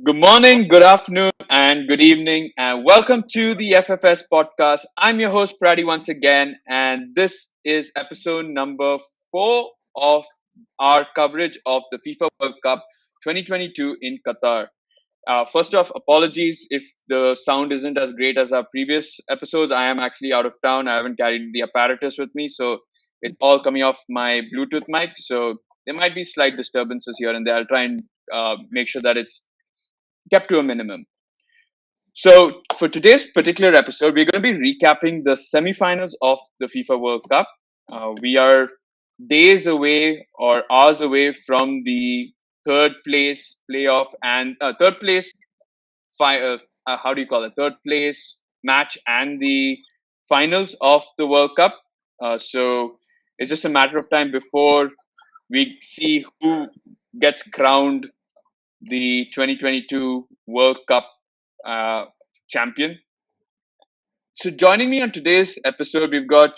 Good morning, good afternoon, and good evening, and welcome to the FFS podcast. I'm your host, Prady, once again, and this is episode number 4 of our coverage of the FIFA World Cup 2022 in Qatar. First off, apologies if the sound isn't as great as our previous episodes. I am actually out of town. I haven't carried the apparatus with me, so it's all coming off my Bluetooth mic. So there might be slight disturbances here and there. I'll try and make sure that it's kept to a minimum. So, for today's particular episode, we're going to be recapping the semifinals of the FIFA World Cup. We are days away or hours away from the third place playoff and third place, how do you call it? Third place match and the finals of the World Cup. So, it's just a matter of time before we see who gets crowned the 2022 World Cup uh, champion. So, joining me on today's episode, we've got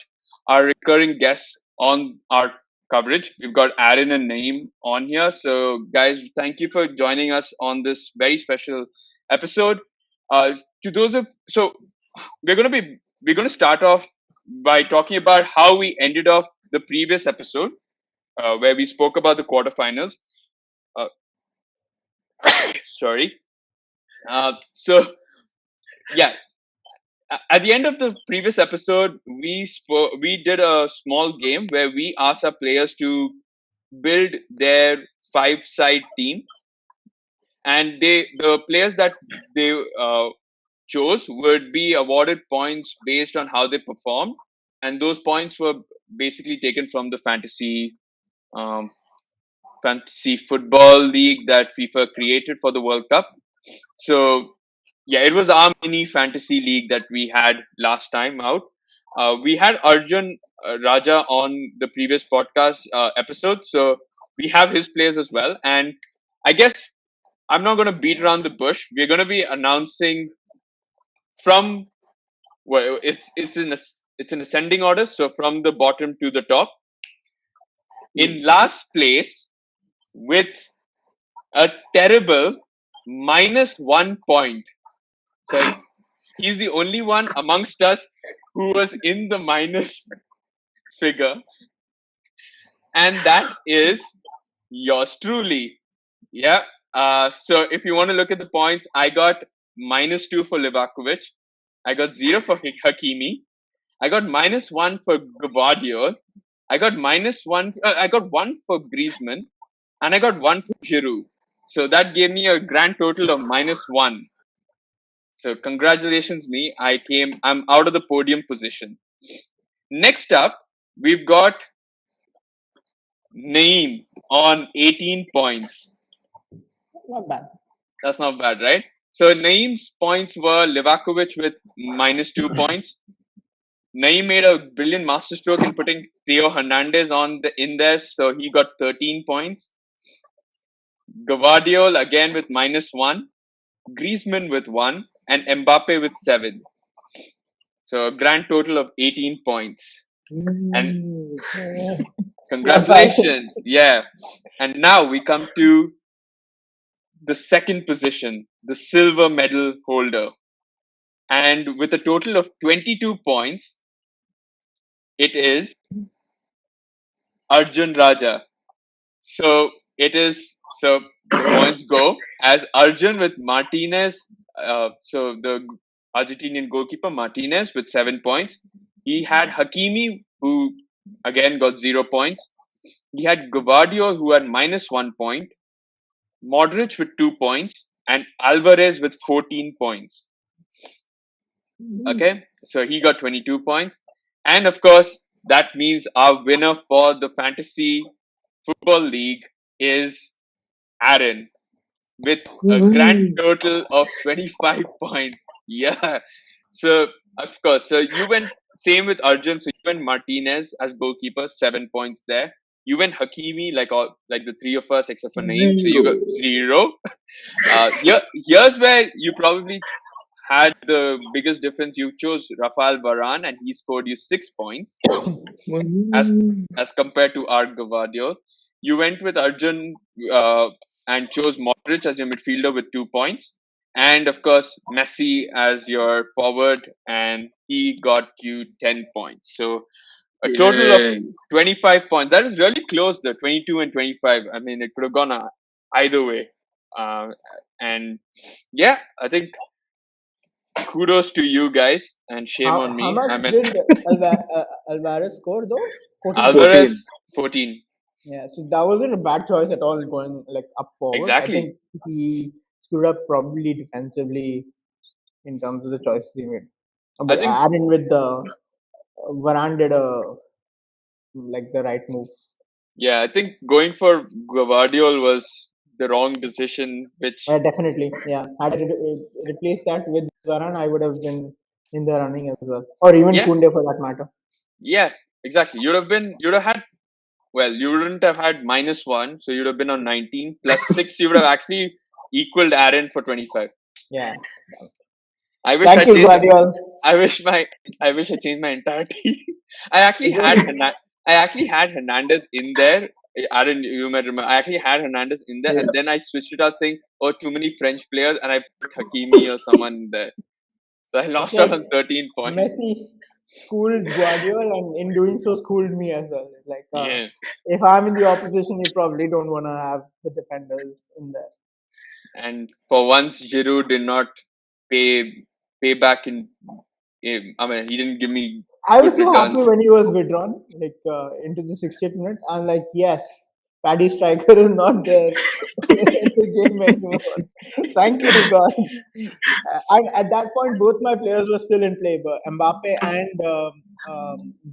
our recurring guests on our coverage. We've got Aaron and Naeem on here. So, guys, thank you for joining us on this very special episode. To those of so, we're going to start off by talking about how we ended off the previous episode, where we spoke about the quarterfinals. Uh, sorry. So yeah, at the end of the previous episode, we did a small game where we asked our players to build their five-side team, and the players that they chose would be awarded points based on how they performed, and those points were basically taken from the um, fantasy football league that FIFA created for the World Cup. So yeah, it was our mini fantasy league that we had last time out. We had Arjun Raja on the previous podcast episode, so we have his players as well. And I guess I'm not going to beat around the bush. We're going to be announcing from well, it's in ascending order, so from the bottom to the top. In last place with a terrible -1 point. So he's the only one amongst us who was in the minus figure, and that is yours truly. Yeah. So if you want to look at the points, I got -2 for Livakovic. I got 0 for Hakimi. I got -1 for Gvardiol. I got -1. I got 1 for Griezmann, and I got 1 for Giroud. So that gave me a grand total of -1. So congratulations, me. I'm out of the podium position. Next up, we've got Naeem on 18 points. Not bad. That's not bad, right? So Naeem's points were Livakovic with -2 points. Naeem made a brilliant masterstroke in putting Theo Hernandez in there, so he got 13 points. Gvardiol again with -1, Griezmann with 1, and Mbappe with 7. So a grand total of 18 points. And congratulations. Yeah. And now we come to the second position, the silver medal holder. And with a total of 22 points, it is Arjun Raja. So so the points go as Arjun with Martinez. So the Argentinian goalkeeper Martinez with 7 points. He had Hakimi, who again got 0 points. He had Gvardiol, who had -1 point. Modric with 2 points, and Alvarez with 14 points. Okay, so he got 22 points. And of course, that means our winner for the Fantasy Football League is Aaron with a grand total of 25 points. Yeah. So, of course, so you went same with Arjun. So you went Martinez as goalkeeper, 7 points there. You went Hakimi, like the three of us, except for Naeem. So you got 0. Here's where you probably had the biggest difference. You chose Rafael Varane, and he scored you 6 points as compared to our Gvardiol. You went with Arjun and chose Modric as your midfielder with 2 points. And of course, Messi as your forward, and he got you 10 points. So a total of Yeah. 25 points. That is really close, though, 22 and 25. I mean, it could have gone either way. Uh, and yeah, I think kudos to you guys and shame on How me. much I mean, did Alvarez score though? 14. 14. Alvarez 14. Yeah, so that wasn't a bad choice at all going like up forward. I Exactly. think he screwed up probably defensively in terms of the choices he made. I But think, Aaron with the Varane did a like the right move. yeah, I think going for Guardiol was the wrong decision, which, Definitely, yeah. Had I replaced that with Varane, I would have been in the running as well, or even yeah, Kunde for that matter. yeah, exactly. You'd have had, well, you wouldn't have had -1, so you'd have been on 19 plus 6. You would have actually equaled Aaron for 25. Yeah. I wish I Thank you, changed. Guardiola. I wish my. I wish I changed my entire team. I actually It had was I actually had Hernandez in there. Aaron, you might remember. I actually had Hernandez in there, yeah. and then I switched it out, saying, "Oh, too many French players," and I put Hakimi or someone in there. So I It's lost out like on 13 points. Messi schooled Guardiola, and in doing so, schooled me as well. It's like, Yeah, if I'm in the opposition, you probably don't want to have the defenders in there. and for once, Giroud did not pay pay back I mean, he didn't give me I was good so happy returns. when he was withdrawn, like into the 60th minute. I'm like, yes, Paddy Striker is not there in the game anymore. Thank you, God. And at that point, both my players were still in play, but Mbappe and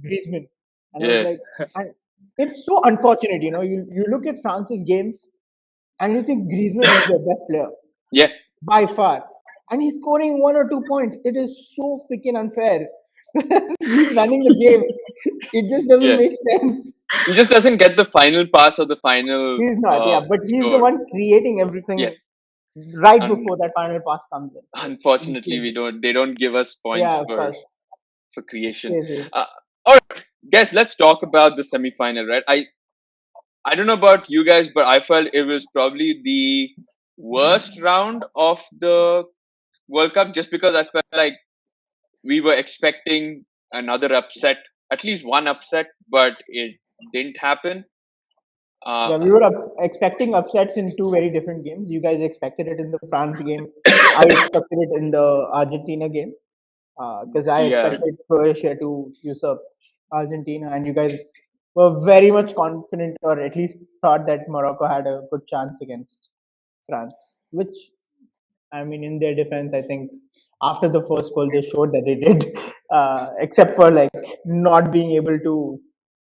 Griezmann. And I was Yeah, like, and it's so unfortunate, you look at France's games and you think Griezmann is their best player yeah, by far, and he's scoring 1 or 2 points. It is so freaking unfair. He's running the game. It just doesn't yeah. make sense. He just doesn't get the final pass or the final He's not, yeah, but he's the score. one creating Yeah, everything right and before that final pass comes in. It's unfortunately, insane. we don't. They don't give us Yeah, points of course. for creation. Crazy. All right, guys, let's talk about the semi-final. Right, I don't know about you guys, but I felt it was probably the worst round of the World Cup, just because I felt like we were expecting another upset, at least one upset, but it didn't happen. Yeah, Uh, we were expecting upsets in two very different games. You guys expected it in the France game. I expected it in the Argentina game because I yeah, expected Croatia to usurp Argentina, and you guys were very much confident, or at least thought that Morocco had a good chance against France. Which, I mean, in their defense, I think after the first goal, they showed that they did, except for like not being able to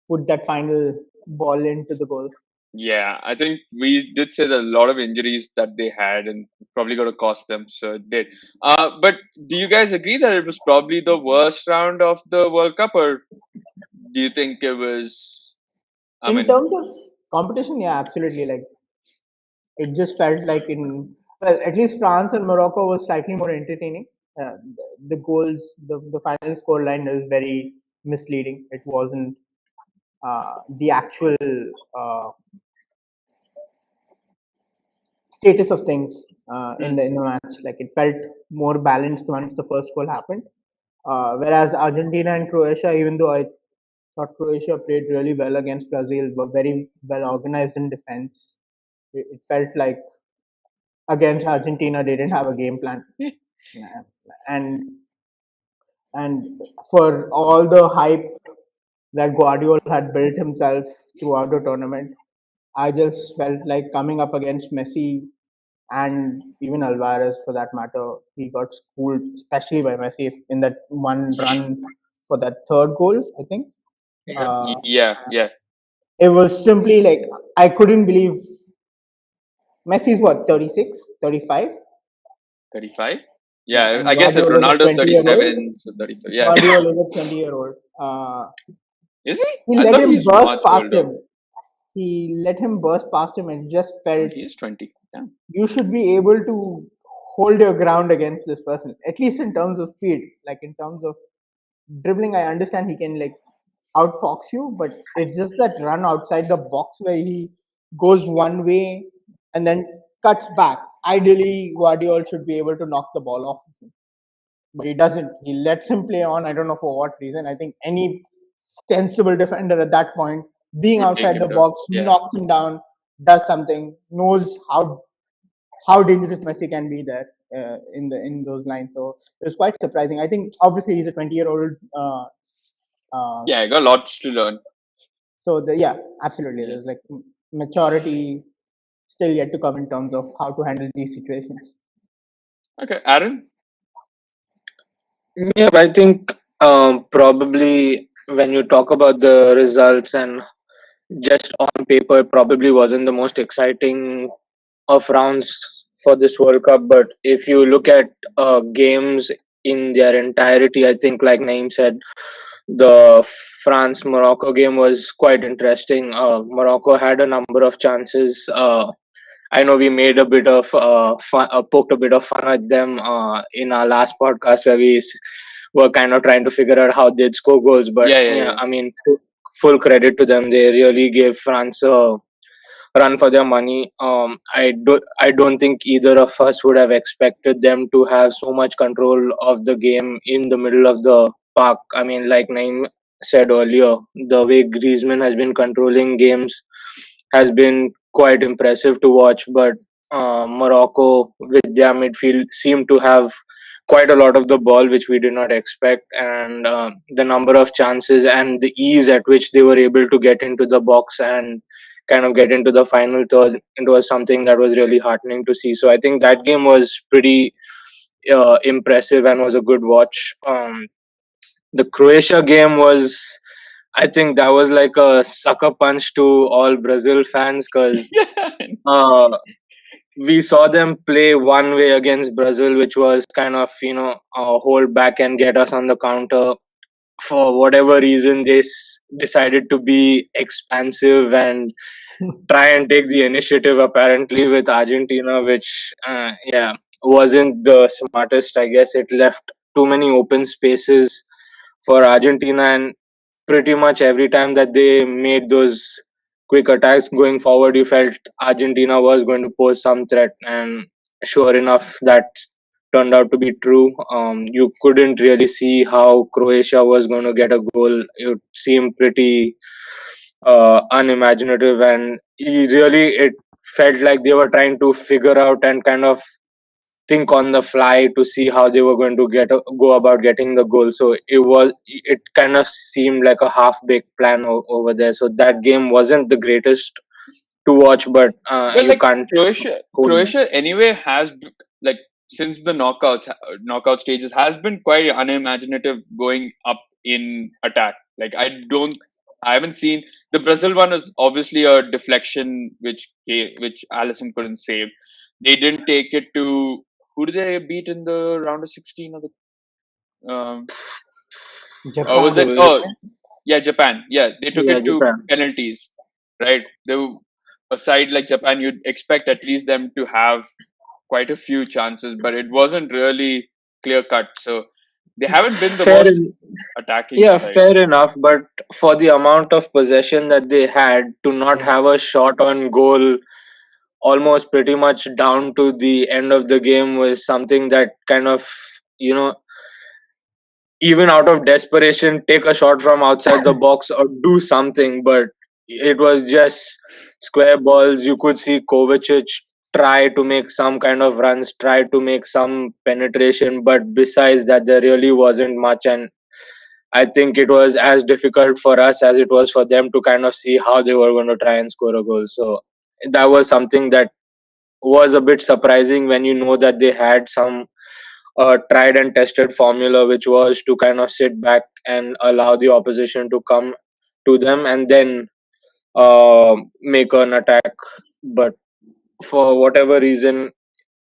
put that final ball into the goal. yeah, I think we did say that a lot of injuries that they had and probably going to cost them. So it did. But do you guys agree that it was probably the worst round of the World Cup, or do you think it was? I In mean, terms of competition, yeah, absolutely. Like it just felt like at least France and Morocco was slightly more entertaining. The goals, the final score line is very misleading. It wasn't the actual uh, status of things hmm, in the match. Like it felt more balanced once the first goal happened. Whereas Argentina and Croatia, even though I thought Croatia played really well against Brazil, were very well organized in defense. It felt like against Argentina, they didn't have a game plan. Yeah. And and for all the hype that Guardiola had built himself throughout the tournament, I just felt like coming up against Messi and even Alvarez for that matter, he got schooled, especially by Messi in that one run for that third goal, I think. Uh, yeah, yeah, it was simply like I couldn't believe Messi's what, 36, 35, 35. yeah, Yeah, and I guess if Guardiola is a Ronaldo's 20-year-old. 37, so 35. Yeah, Guardiola is a 20-year-old. is he? He I let thought him he's burst much past older. him. He let him burst past him and just Oh, felt he is 20. Yeah, you should be able to hold your ground against this person, at least in terms of speed. Like in terms of dribbling, I understand he can like outfox you, but it's just that run outside the box where he goes one way and then cuts back. Ideally, Guardiola should be able to knock the ball off of him, but he doesn't. He lets him play on. I don't know for what reason. I think any sensible defender at that point, being would take outside him the down. box, Yeah. knocks him down, does something, knows how dangerous Messi can be there in those lines. So it was quite surprising. I think obviously he's a 20-year-old. Uh, Yeah, I got lots to learn. so yeah, absolutely. Yeah. There's like maturity still yet to come in terms of how to handle these situations. Okay, Aaron. Yeah, I think probably when you talk about the results and just on paper, it probably wasn't the most exciting of rounds for this World Cup. But if you look at games in their entirety, I think, like Naeem said, the France Morocco game was quite interesting. Morocco had a number of chances. I know we made a bit of fun, poked a bit of fun at them in our last podcast where were kind of trying to figure out how they'd score goals. But Yeah, yeah, yeah, yeah. I mean, full credit to them. They really gave France a run for their money. I don't think either of us would have expected them to have so much control of the game in the middle of the park. I mean, like Naeem said earlier, the way Griezmann has been controlling games has been quite impressive to watch. But Morocco, with their midfield, seemed to have quite a lot of the ball, which we did not expect, and the number of chances and the ease at which they were able to get into the box and kind of get into the final third, it was something that was really heartening to see. So I think that game was pretty impressive and was a good watch. The Croatia game was, I think that was like a sucker punch to all Brazil fans, because Yeah. uh, we saw them play one way against Brazil, which was kind of, hold back and get us on the counter. For whatever reason, they decided to be expansive and try and take the initiative, apparently, with Argentina, which, yeah, wasn't the smartest. I guess it left too many open spaces for Argentina, and pretty much every time that they made those quick attacks going forward, you felt Argentina was going to pose some threat, and sure enough, that turned out to be true. You couldn't really see how Croatia was going to get a goal. It seemed pretty unimaginative, and it felt like they were trying to figure out and kind of think on the fly to see how they were going to go about getting the goal. So it kind of seemed like a half baked plan over there. So that game wasn't the greatest to watch, but Well, you like can't hold them. Croatia anyway like since the knockout stages has been quite unimaginative going up in attack. Like I haven't seen the Brazil one is obviously a deflection which Allison couldn't save. They didn't take it to who did they beat in the round of 16 of the was Japan. it yeah, Japan. Yeah, they took Yeah, it to Japan. penalties, right? A side like Japan, you'd expect at least them to have quite a few chances, but it wasn't really clear cut. So they haven't been the Fair, most attacking yeah, side. fair enough. But for the amount of possession that they had, to not Yeah. have a shot on goal almost pretty much down to the end of the game was something that kind of, you know, even out of desperation, take a shot from outside the box or do something. But it was just square balls. You could see Kovacic try to make some kind of runs, try to make some penetration, but besides that, there really wasn't much. And I think it was as difficult for us as it was for them to kind of see how they were going to try and score a goal. So that was something that was a bit surprising when you know that they had some tried and tested formula, which was to kind of sit back and allow the opposition to come to them and then make an attack. But for whatever reason,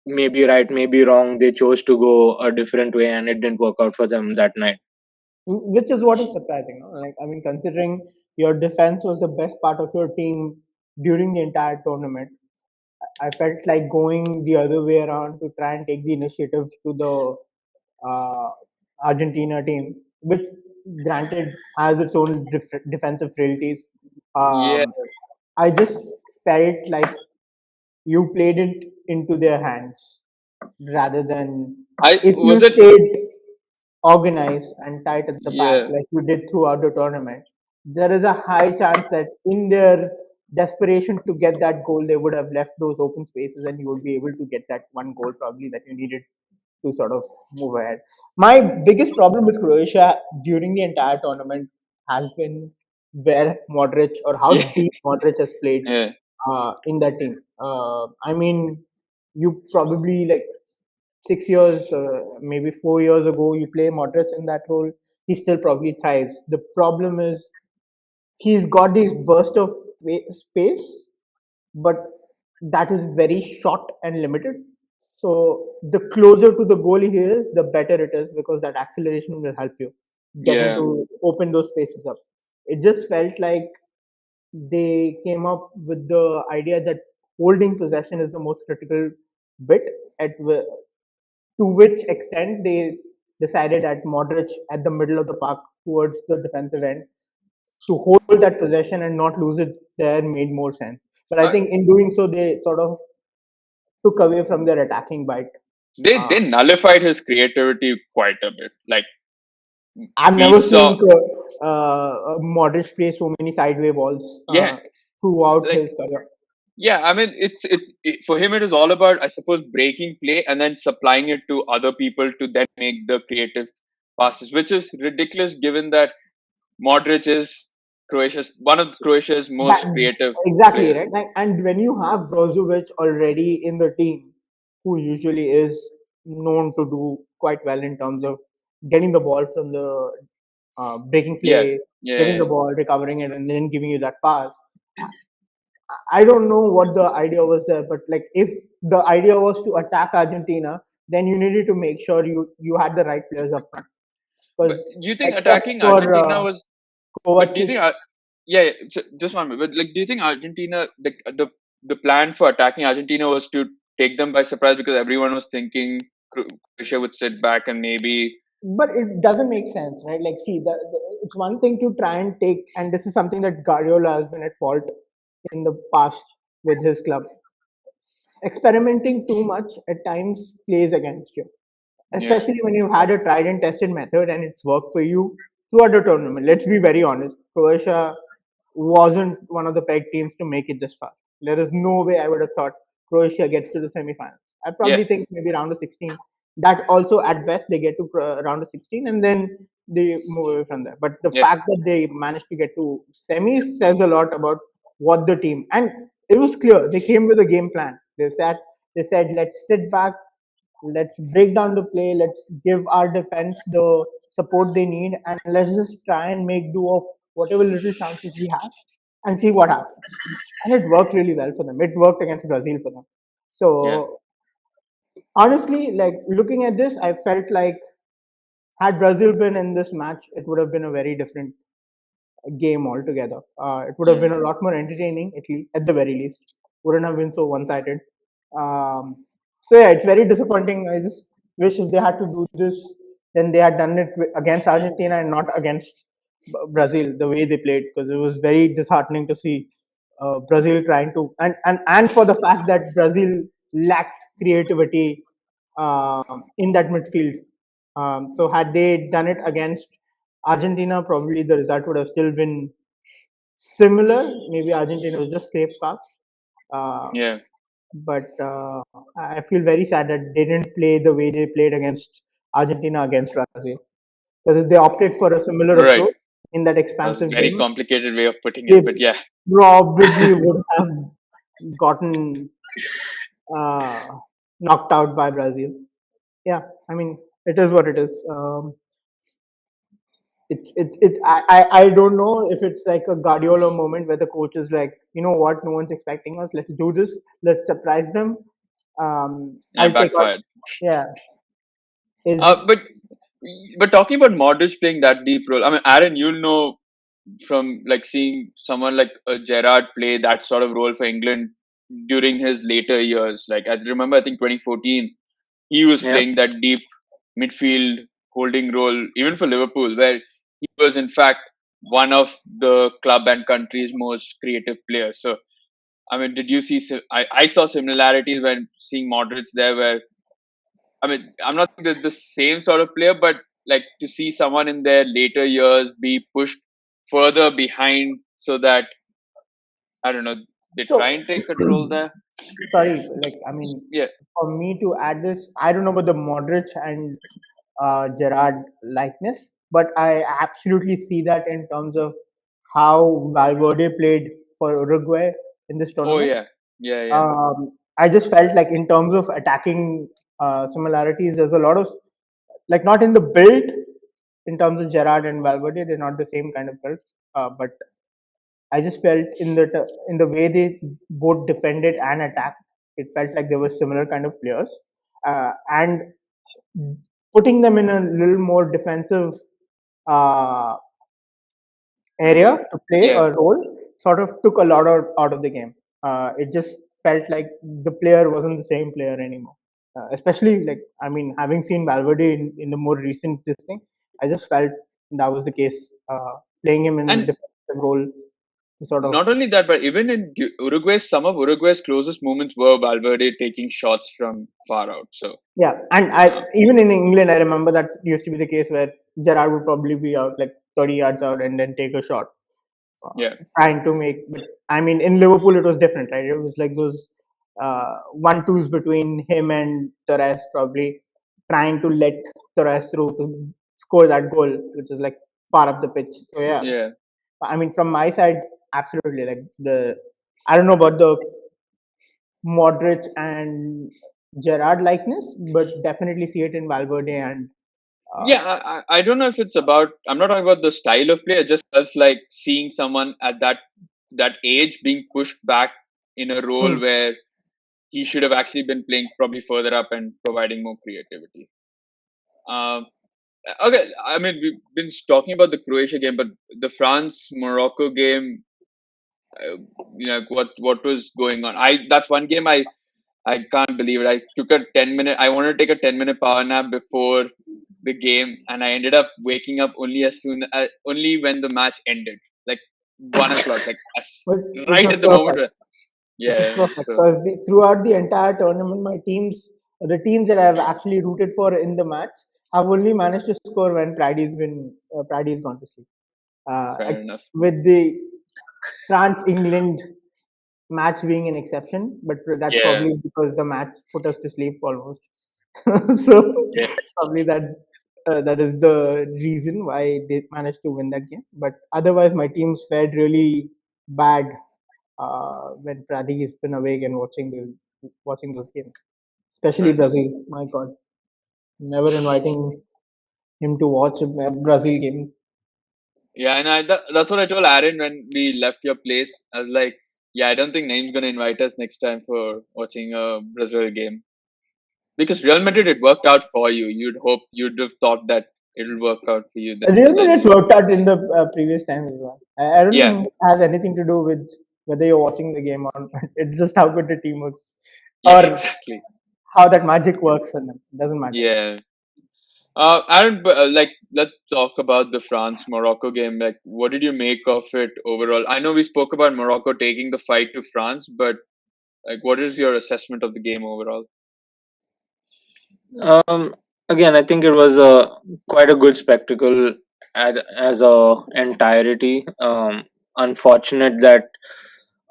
maybe right, maybe wrong, they chose to go a different way and it didn't work out for them that night. Which is what is surprising. No? Like, I mean, considering your defense was the best part of your team during the entire tournament, I felt like going the other way around to try and take the initiative to the Argentina team, which granted has its own defensive frailties. Yeah, Um, I just felt like you played it into their hands rather than I if you was it. stayed organized and tight at the back Yeah, like you did throughout the tournament, there is a high chance that in their desperation to get that goal, they would have left those open spaces and you would be able to get that one goal probably that you needed to sort of move ahead. My biggest problem with Croatia during the entire tournament has been where Modric or how yeah, deep Modric has played yeah, in that team. I mean, you probably like 6 years, maybe 4 years ago, you play Modric in that role, he still probably thrives. The problem is he's got these burst of space, but that is very short and limited. So the closer to the goal he is, the better it is because that acceleration will help you get yeah, into open those spaces up. It just felt like they came up with the idea that holding possession is the most critical bit to which extent they decided at Modric at the middle of the park towards the defensive end to hold that possession and not lose it there made more sense. But I uh, think in doing so, they sort of took away from their attacking bite. they Uh, nullified his creativity quite a bit. Like I've we never saw. seen Modric play so many sideway balls Yeah, throughout like his career. yeah. I mean, for him. It is all about, I suppose, breaking play and then supplying it to other people to then make the creative passes, which is ridiculous given that Modric is Croatia's one of Croatia's That most creative exactly players. right. Like, and when you have Brozovic already in the team, who usually is known to do quite well in terms of getting the ball from the breaking Yeah, play, getting yeah, the ball, recovering it, and then giving you that pass. I don't know what the idea was there, but like if the idea was to attack Argentina, then you needed to make sure you had the right players up front. but Because do you think except attacking for Argentina was? But do you Kovacic, think? Yeah, yeah, just 1 minute. But like, do you think Argentina, the plan for attacking Argentina was to take them by surprise because everyone was thinking Croatia would sit back and maybe. but it doesn't make sense, right? Like, see, it's one thing to try and take, and this is something that Guardiola has been at fault in the past with his club. Experimenting too much at times plays against you, Yeah, especially when you've had a tried and tested method and it's worked for you throughout the tournament. Let's be very honest. Croatia wasn't one of the peg teams to make it this far. There is no way I would have thought Croatia gets to the semifinals. I yeah, probably think maybe round of 16. That also, at best, they get to round of 16 and then they move away from there. But the yeah, fact that they managed to get to semis says a lot about what the team and it was clear they came with a game plan. They said let's sit back, let's break down the play, let's give our defense the support they need, and let's just try and make do of whatever little chances we have and see what happens. And it worked really well for them. It worked against Brazil for them. yeah, So honestly, like looking at this, I felt like had Brazil been in this match, it would have been a very different game altogether. It would have yeah, been a lot more entertaining, at the very least. Wouldn't have been so one-sided. So yeah, it's very disappointing. I just wish if they had to do this, then they had done it against Argentina and not against Brazil the way they played, because it was very disheartening to see Brazil trying to and for the fact that Brazil lacks creativity in that midfield. So had they done it against Argentina, probably the result would have still been similar. Maybe Argentina was just scraped past. Uh, yeah. but I feel very sad that they didn't play the way they played against Argentina against Brazil. Because if they opted for a similar Right. approach in that That was a expansive very game, complicated way of putting they it, but yeah, probably would have gotten uh, knocked out by Brazil. Yeah, I mean, it is what it is. I don't know if it's like a Guardiola moment where the coach is like, you know what, no one's expecting us. Let's do this. Let's surprise them. yeah, I'll take out. backfired. Yeah, is Uh, just but but talking about Modric playing that deep role, I mean, Aaron, you'll know from like seeing someone like Gerrard play that sort of role for England during his later years. Like I remember, I think 2014, he was Yeah. playing that deep midfield holding role, even for Liverpool, where he was in fact one of the club and country's most creative players. So I mean, did you see? I saw similarities when seeing Modric there, where I mean, I'm not saying that the same sort of player, but like to see someone in their later years be pushed further behind so that I don't know, they try So, and take control there. sorry, like I mean, Yeah. for me to add this, I don't know about the Modric and Gerard likeness, but I absolutely see that in terms of how Valverde played for Uruguay in this Oh tournament. yeah. Yeah. Yeah. I just felt like in terms of attacking similarities, there's a lot of like not in the build in terms of Gerard and Valverde, they're not the same kind of build, but I just felt in the way they both defended and attacked, it felt like they were similar kind of players, and putting them in a little more defensive uh, area Mode. to play Yeah. a role sort of took a lot out of the game. It just felt like the player wasn't the same player anymore. Especially like I mean, having seen Valverde in the more recent this thing, I just felt that was the case. Playing him in a And defensive role, sort of not only that, but even in Uruguay, some of Uruguay's closest moments were Valverde taking shots from far out. So yeah. And I uh, even in England, I remember that used to be the case where Gerard would probably be out like 30 yards out and then take a shot yeah, trying to make. But I mean, in Liverpool, it was different, right? It was like those one twos between him and Torres, probably trying to let Torres through to score that goal, which is like far up the pitch. So yeah, yeah, I mean, from my side, absolutely. Like the I don't know about the Modric and Gerard likeness, but definitely see it in Valverde and uh, yeah. I don't know if it's about. I'm not talking about the style of play. I just felt like seeing someone at that age being pushed back in a role hmm. where he should have actually been playing probably further up and providing more creativity. Um, okay, I mean we've been talking about the Croatia game, but the France Morocco game, uh, what was going on? I That's one game I can't believe it. I took a 10-minute. I wanted to take a 10-minute power nap before the game, and I ended up waking up only when the match ended, like 1 o'clock, like Which right was at the moment. perfect. Which is Yeah, it was perfect because throughout the entire tournament, the teams that I've actually rooted for in the match, have only managed to score when Prady's gone to sleep. fair enough. With the France England match being an exception, but that's Yeah, probably because the match put us to sleep almost. So yeah, probably that is the reason why they managed to win that game. But otherwise, my teams fared really bad when Pradi has been awake and watching those games, fair especially enough. Brazil. My God, never inviting him to watch a Brazil game. Yeah, and that's what I told Aaron when we left your place. I was like, yeah, I don't think Naeem's gonna invite us next time for watching a Brazil game because Real Madrid it worked out for you. You'd have thought that it'll work out for you Real this time Madrid around. worked out in the previous time as well. I don't Yeah, think it has anything to do with whether you're watching the game or not. It's just how good the team works yeah, or exactly. how that magic works for them. It doesn't matter. Yeah. Aaron, like, let's talk about the France Morocco game. Like, what did you make of it overall? I know we spoke about Morocco taking the fight to France, but like, what is your assessment of the game overall? Um, Again, I think it was a quite a good spectacle as a entirety. Unfortunate that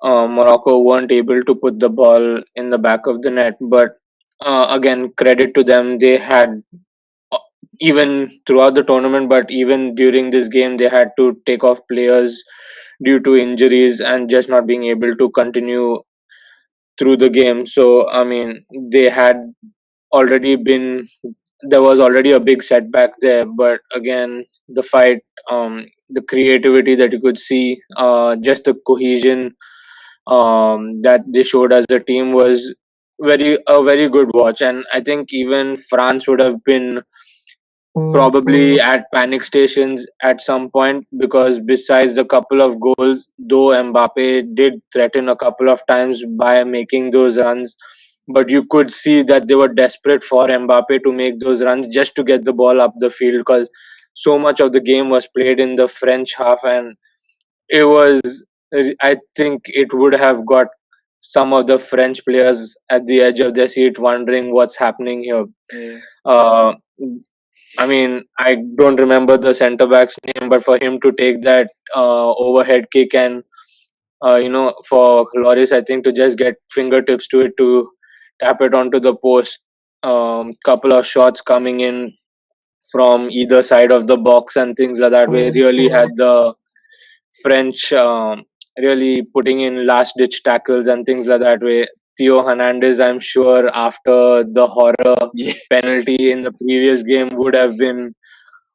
Morocco weren't able to put the ball in the back of the net, but again, credit to them. They had uh, even throughout the tournament, but even during this game, they had to take off players due to injuries and just not being able to continue through the game. So, I mean, they had already been there was already a big setback there, but again, the fight, the creativity that you could see, just the cohesion that they showed as a team was very good watch. And I think even France would have been probably at panic stations at some point, because besides the couple of goals, though Mbappe did threaten a couple of times by making those runs, but you could see that they were desperate for Mbappe to make those runs just to get the ball up the field, because so much of the game was played in the French half, and it was I think it would have got some of the French players at the edge of their seat, wondering what's happening here. Yeah. Uh, I mean, I don't remember the centre back's name, but for him to take that overhead kick and for Loris, I think to just get fingertips to it to tap it onto the post. Couple of shots coming in from either side of the box and things like that. We really Yeah. had the French really putting in last ditch tackles and things like that. Way Theo Hernandez, I'm sure, after the horror Yeah. penalty in the previous game, would have been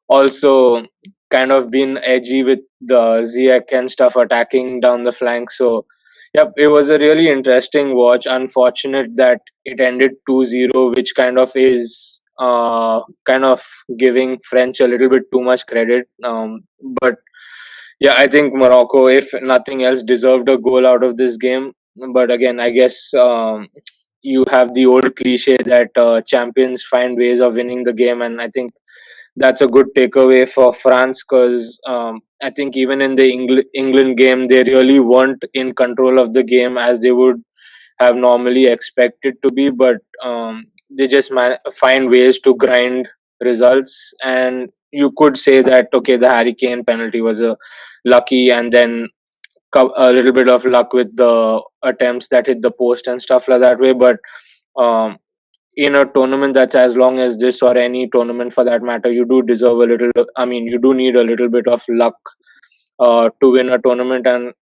also kind of been edgy with the Ziyech and stuff attacking down the flank. So, yep, it was a really interesting watch. Unfortunate that it ended 2-0, which kind of is kind of giving French a little bit too much credit. But yeah, I think Morocco, if nothing else, deserved a goal out of this game. But again, I guess you have the old cliche that champions find ways of winning the game, and I think that's a good takeaway for France because I think even in the England game, they really weren't in control of the game as they would have normally expected to be, but they just find ways to grind results. And you could say that okay, the Harry Kane penalty was a lucky, and then a little bit of luck with the attempts that hit the post and stuff like that way. But um, in a tournament that's as long as this or any tournament for that matter, you do deserve a little. I mean, you do need a little bit of luck to win a tournament, and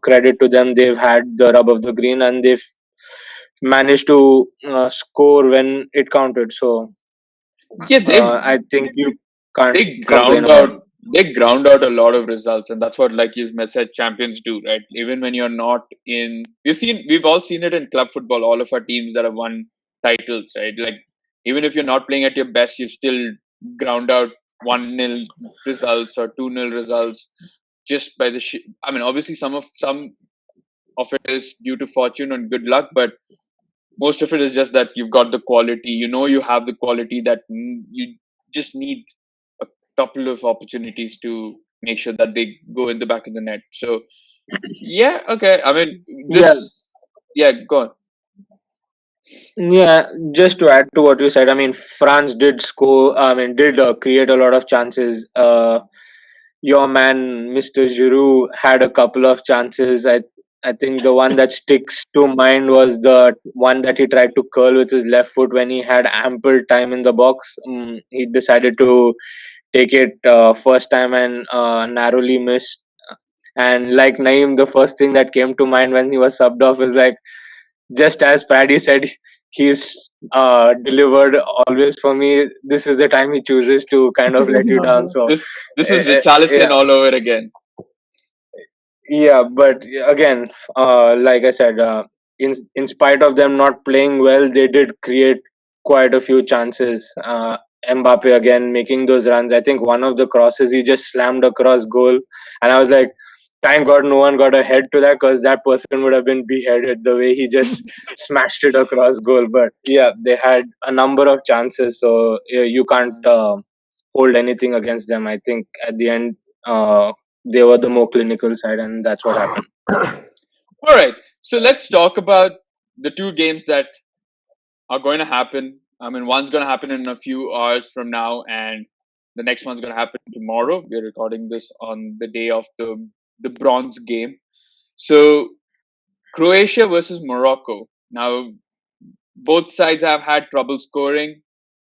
credit to them, they've had the rub of the green and they've managed to score when it counted. So Yeah, I think you can't they complain ground about out it. they ground out a lot of results, and that's what, like you said, champions do, right? Even when you're not in, we've all seen it in club football, all of our teams that have won titles, right? Like, even if you're not playing at your best, you still ground out 1-0 results or 2-0 results just by I mean, obviously some of it is due to fortune and good luck, but most of it is just that you've got the quality, you have the quality that you just need a couple of opportunities to make sure that they go in the back of the net. So yeah, okay, I mean, Yeah, yeah, go on. yeah. Just to add to what you said, I mean, France did score. I mean, did create a lot of chances. Your man, Mr. Giroud, had a couple of chances. I think the one that sticks to mind was the one that he tried to curl with his left foot when he had ample time in the box. He decided to take it first time and narrowly missed. And like Naeem, the first thing that came to mind when he was subbed off is like, just as Paddy said, he's delivered always for me. This is the time he chooses to kind of let you down. So, This is yeah, Richarlison all over again. yeah, but again, like I said, in spite of them not playing well, they did create quite a few chances. Mbappe again making those runs. I think one of the crosses he just slammed across goal, and I was like, thank God no one got a head to that because that person would have been beheaded the way he just smashed it across goal. But yeah, they had a number of chances, so yeah, you can't hold anything against them. I think at the end. They were the more clinical side, and that's what happened. All right, so let's talk about the two games that are going to happen. I mean, one's going to happen in a few hours from now, and the next one's going to happen tomorrow. We're recording this on the day of the bronze game. So Croatia versus Morocco. Now, both sides have had trouble scoring.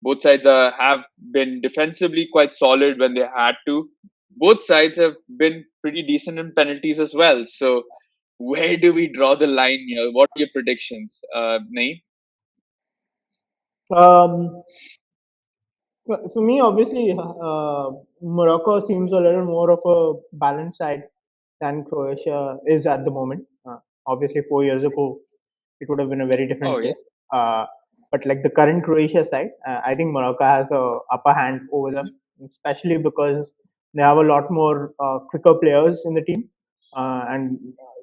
Both sides have been defensively quite solid when they had to. Both sides have been pretty decent in penalties as well. So, where do we draw the line here? What are your predictions, Naeem? Um, for me, obviously, Morocco seems a little more of a balanced side than Croatia is at the moment. Obviously, 4 years ago, it would have been a very Oh different yeah. case. But like the current Croatia side, I think Morocco has a upper hand over them, especially because they have a lot more quicker players in the team, and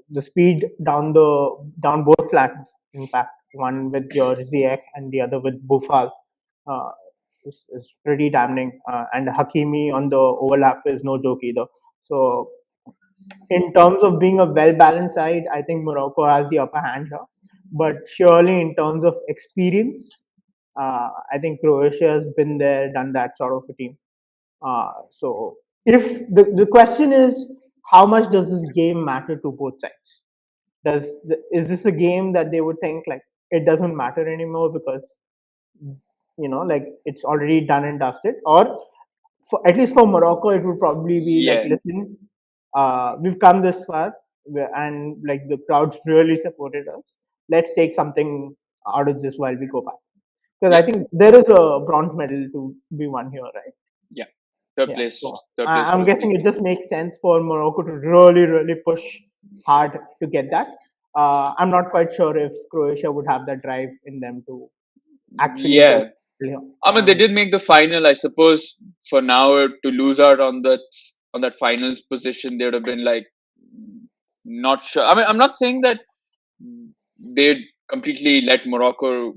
the speed down both flanks. In fact, one with your Ziyech and the other with Boufal. Uh, is pretty damning. And Hakimi on the overlap is no joke either. So in terms of being a well balanced side, I think Morocco has the upper hand here. But surely, in terms of experience, I think Croatia has been there, done that sort of a team. So, if the question is, how much does this game matter to both sides? Is this a game that they would think like it doesn't matter anymore because like it's already done and dusted, or at least for Morocco, it would probably be like, Yeah, listen, we've come this far, and like the crowds really supported us. Let's take something out of this while we go back, because I yeah, think there is a bronze medal to be won here, right? yeah. Third Yeah. place, So third place I'm would guessing be it just makes sense for Morocco to really, really push hard to get that. I'm not quite sure if Croatia would have that drive in them to actually go yeah. here. I mean, they did make the final. I suppose for now to lose out on that finals position, they would have been like not sure. I mean, I'm not saying that they'd completely let Morocco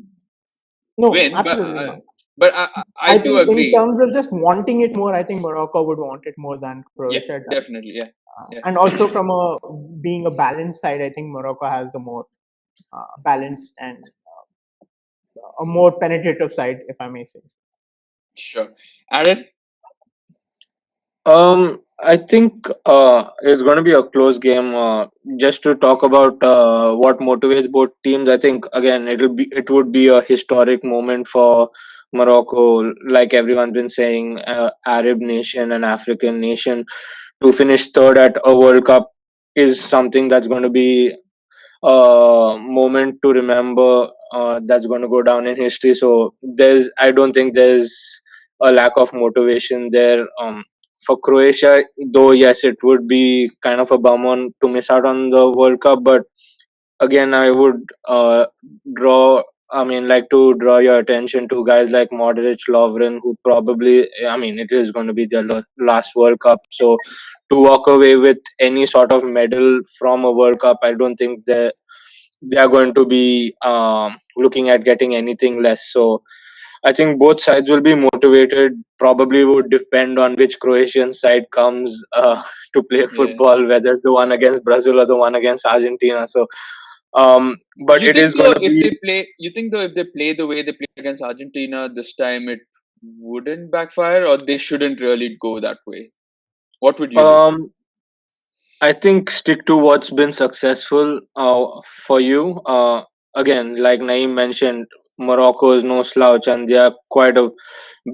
No, win, absolutely not. but I I do think in agree. terms of just wanting it more, I think Morocco would want it more than Yeah, Croatia does. definitely. Yeah, yeah, And also from a being a balanced side, I think Morocco has the more balanced and a more penetrative side, if I may say. sure. Aaron, I think it's going to be a close game. Just to talk about what motivates both teams, I think again it would be a historic moment for Morocco, like everyone's been saying, Arab nation and African nation to finish third at a World Cup is something that's going to be a moment to remember. That's going to go down in history. So I don't think there's a lack of motivation there. For Croatia, though, yes, it would be kind of a bum on to miss out on the World Cup. But again, I would draw. I mean, like to draw your attention to guys like Modric, Lovren, who probably, I mean, it is going to be their last World Cup. So to walk away with any sort of medal from a World Cup, I don't think they are going to be looking at getting anything less. So I think both sides will be motivated. Probably would depend on which Croatian side comes to play yeah. football, whether it's the one against Brazil or the one against Argentina. So, but You it think is going though to if be. they play, you think though if they play the way they play against Argentina this time, it wouldn't backfire, or they shouldn't really go that way? What would you do? Um, I think stick to what's been successful for you. Again, like Naeem mentioned, Morocco is no slouch and they are quite a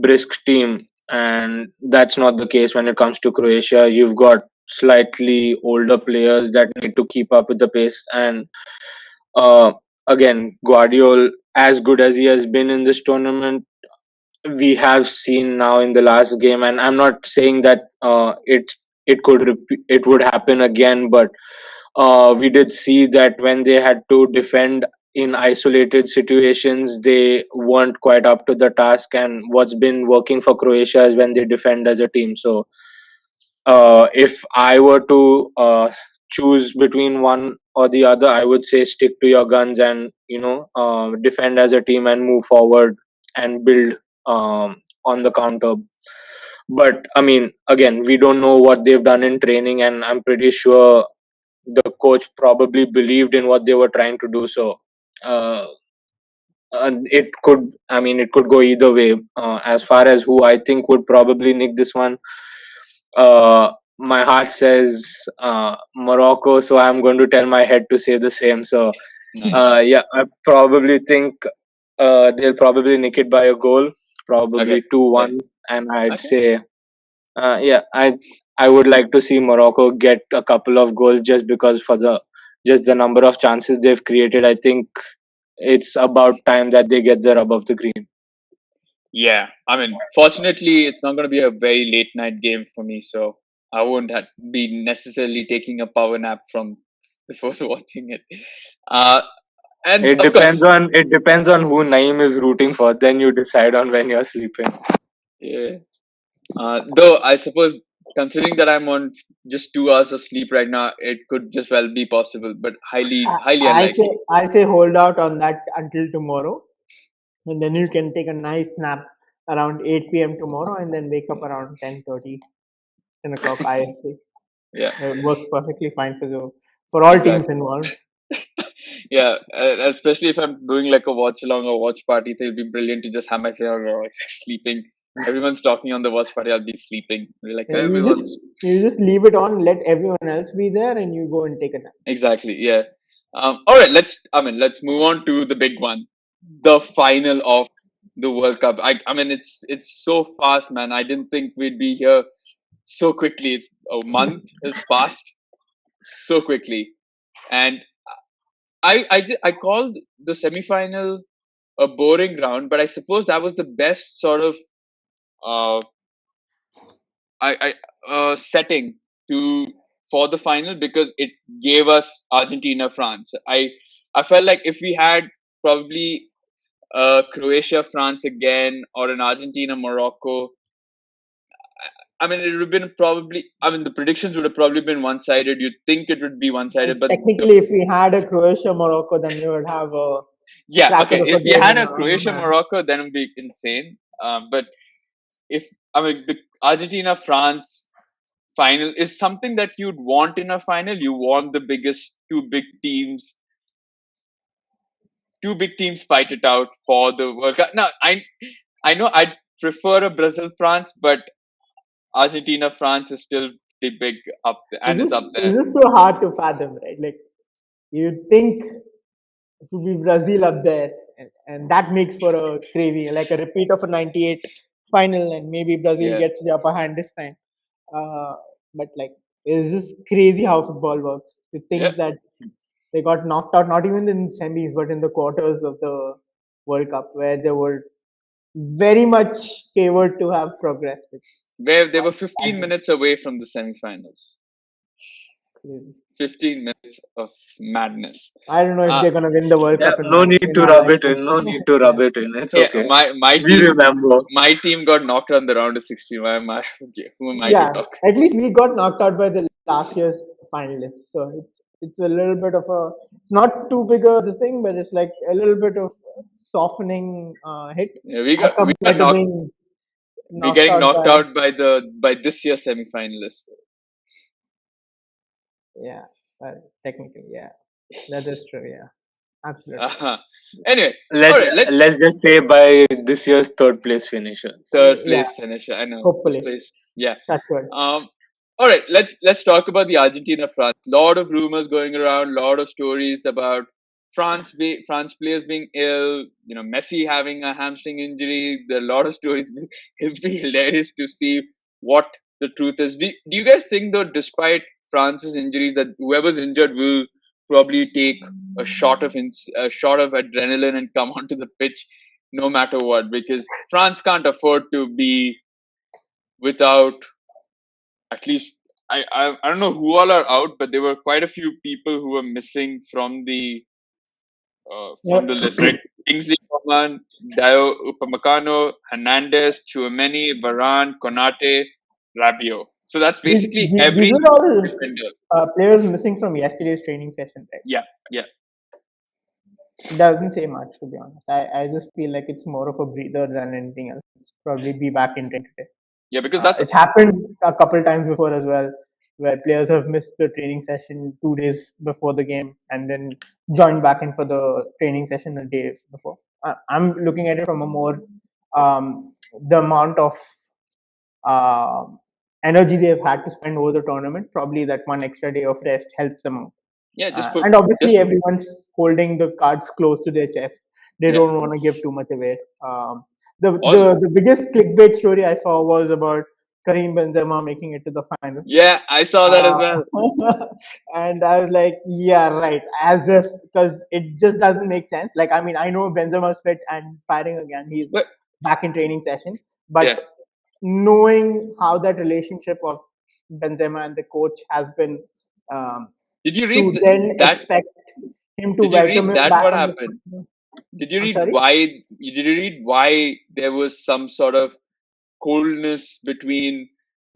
brisk team. And that's not the case when it comes to Croatia. You've got slightly older players that need to keep up with the pace. And uh, again, Guardiola, as good as he has been in this tournament, we have seen now in the last game, and I'm not saying that it would happen again, but we did see that when they had to defend in isolated situations, they weren't quite up to the task. And what's been working for Croatia is when they defend as a team. So if I were to choose between one or the other, I would say stick to your guns and defend as a team and move forward and build on the counter. But I mean, again, we don't know what they've done in training, and I'm pretty sure the coach probably believed in what they were trying to do. So uh, it could go either way. As far as who I think would probably nick this one, my heart says Morocco, so I'm going to tell my head to say the same. So Nice. yeah, I probably think they'll probably nick it by a goal, Okay. probably Yeah. 2-1, and I'd Okay. say yeah, I would like to see Morocco get a couple of goals just because for the number of chances they've created. I think it's about time that they get there above the green. Yeah. I mean, fortunately, it's not going to be a very late night game for me, so I won't be necessarily taking a power nap from before watching it. Uh, and of course, It depends on who Naeem is rooting for. Then you decide on when you're sleeping. yeah. Though I suppose considering that I'm on just 2 hours of sleep right now, it could just well be possible, but highly, highly unlikely. I say hold out on that until tomorrow, and then you can take a nice nap around 8 p.m. tomorrow, and then wake up around 10:30, 10 o'clock IST. Yeah, It works perfectly fine for all teams exactly. involved. Yeah, especially if I'm doing like a watch along or watch party, it'll be brilliant to just have my favorite sleeping. Everyone's talking on the watch party, I'll be sleeping. We're like, Yeah, everyone's you just leave it on, let everyone else be there, and you go and take a nap. exactly, yeah. All right, let's move on to the big one, the final of the World Cup. I mean, it's so fast, man. I didn't think we'd be here so quickly. It's a month has passed so quickly, and I called the semi-final a boring round, but I suppose that was the best sort of uh, setting to for the final because it gave us Argentina France. I felt like if we had probably Croatia France again or an Argentina Morocco, I mean it would have been probably. I mean the predictions would have probably been one sided. You'd think it would be one And sided, but technically, if we had a Croatia Morocco, then we would have a yeah, cracker okay. of a If we game had in a our Croatia hand. Morocco, then it'd be insane. But if I mean the Argentina France final is something that you'd want in a final. You want the biggest two big teams fight it out for the World Cup. Now I know I'd prefer a Brazil France, but Argentina France is still the big up Is and is this up there. is this so hard to fathom, right? Like you think it would be Brazil up there, and that makes for a crazy, like a repeat of a '98 final, and maybe Brazil Yeah, gets the upper hand this time. Uh, but like, is this crazy how football works? To yeah. think that they got knocked out not even in semis, but in the quarters of the World Cup, where they were very much favored to have progressed. It's Where they were quite 15 minutes away from the semifinals. crazy. 15 minutes of madness. I don't know if Uh, they're gonna win the World Yeah, Cup no need in to our rub it lifetime. in. No need to Yeah. rub it in. It's yeah, okay. my We remember. team got knocked on the round of 16. Why am I? Who am I to Yeah, talk? at least we got knocked out by the last year's finalists. So it's a little bit of a it's not too big a this thing, but it's like a little bit of softening hit Yeah, as we got compared to knocked. being We're knocked getting out knocked by out by this year's semifinalists. yeah, technically yeah, that is true. Yeah, absolutely. Uh-huh. Anyway, all Let's right. let's just say by this year's third place finishers. Third Yeah, place finisher. I know this hopefully place. Yeah. that's good. All right. Let's talk about the Argentina France. Lot of rumors going around. Lot of stories about France players being ill. You know, Messi having a hamstring injury. There are a lot of stories. It'll be hilarious to see what the truth is. Do you guys think though, despite France's injuries, that whoever's injured will probably take a shot of adrenaline and come onto the pitch no matter what, because France can't afford to be without at least I don't know who all are out, but there were quite a few people who were missing Yeah, from the list, right? Kingsley Coman, Dio Upamecano, Hernandez, Chouameni, Varane, Konate, Rabiot. So that's basically these every are all defender. players missing from yesterday's training session, right? Yeah, yeah, Doesn't say much, to be honest. I just feel like it's more of a breather than anything else. It's probably be back in training today. yeah. Because that's It's happened a couple times before as well, where players have missed the training session 2 days before the game and then joined back in for the training session a day before. I'm looking at it from a more the amount of uh, energy they've had to spend over the tournament. Probably that one extra day of rest helps them out. yeah. And obviously, Just everyone's holding the cards close to their chest. They yeah. don't want to give too much away. All The biggest clickbait story I saw was about Karim Benzema making it to the final. yeah. I saw that as well. And I was like, yeah, right. As if because it just doesn't make sense. Like, I mean, I know Benzema's fit and firing again. He's But back in training session, yeah. but knowing how that relationship of Benzema and the coach has been, um, Did you to read then that? expect him to Did you welcome read him that? back What on the. happened? Did you I'm read sorry. why? Did you read why there was some sort of coldness between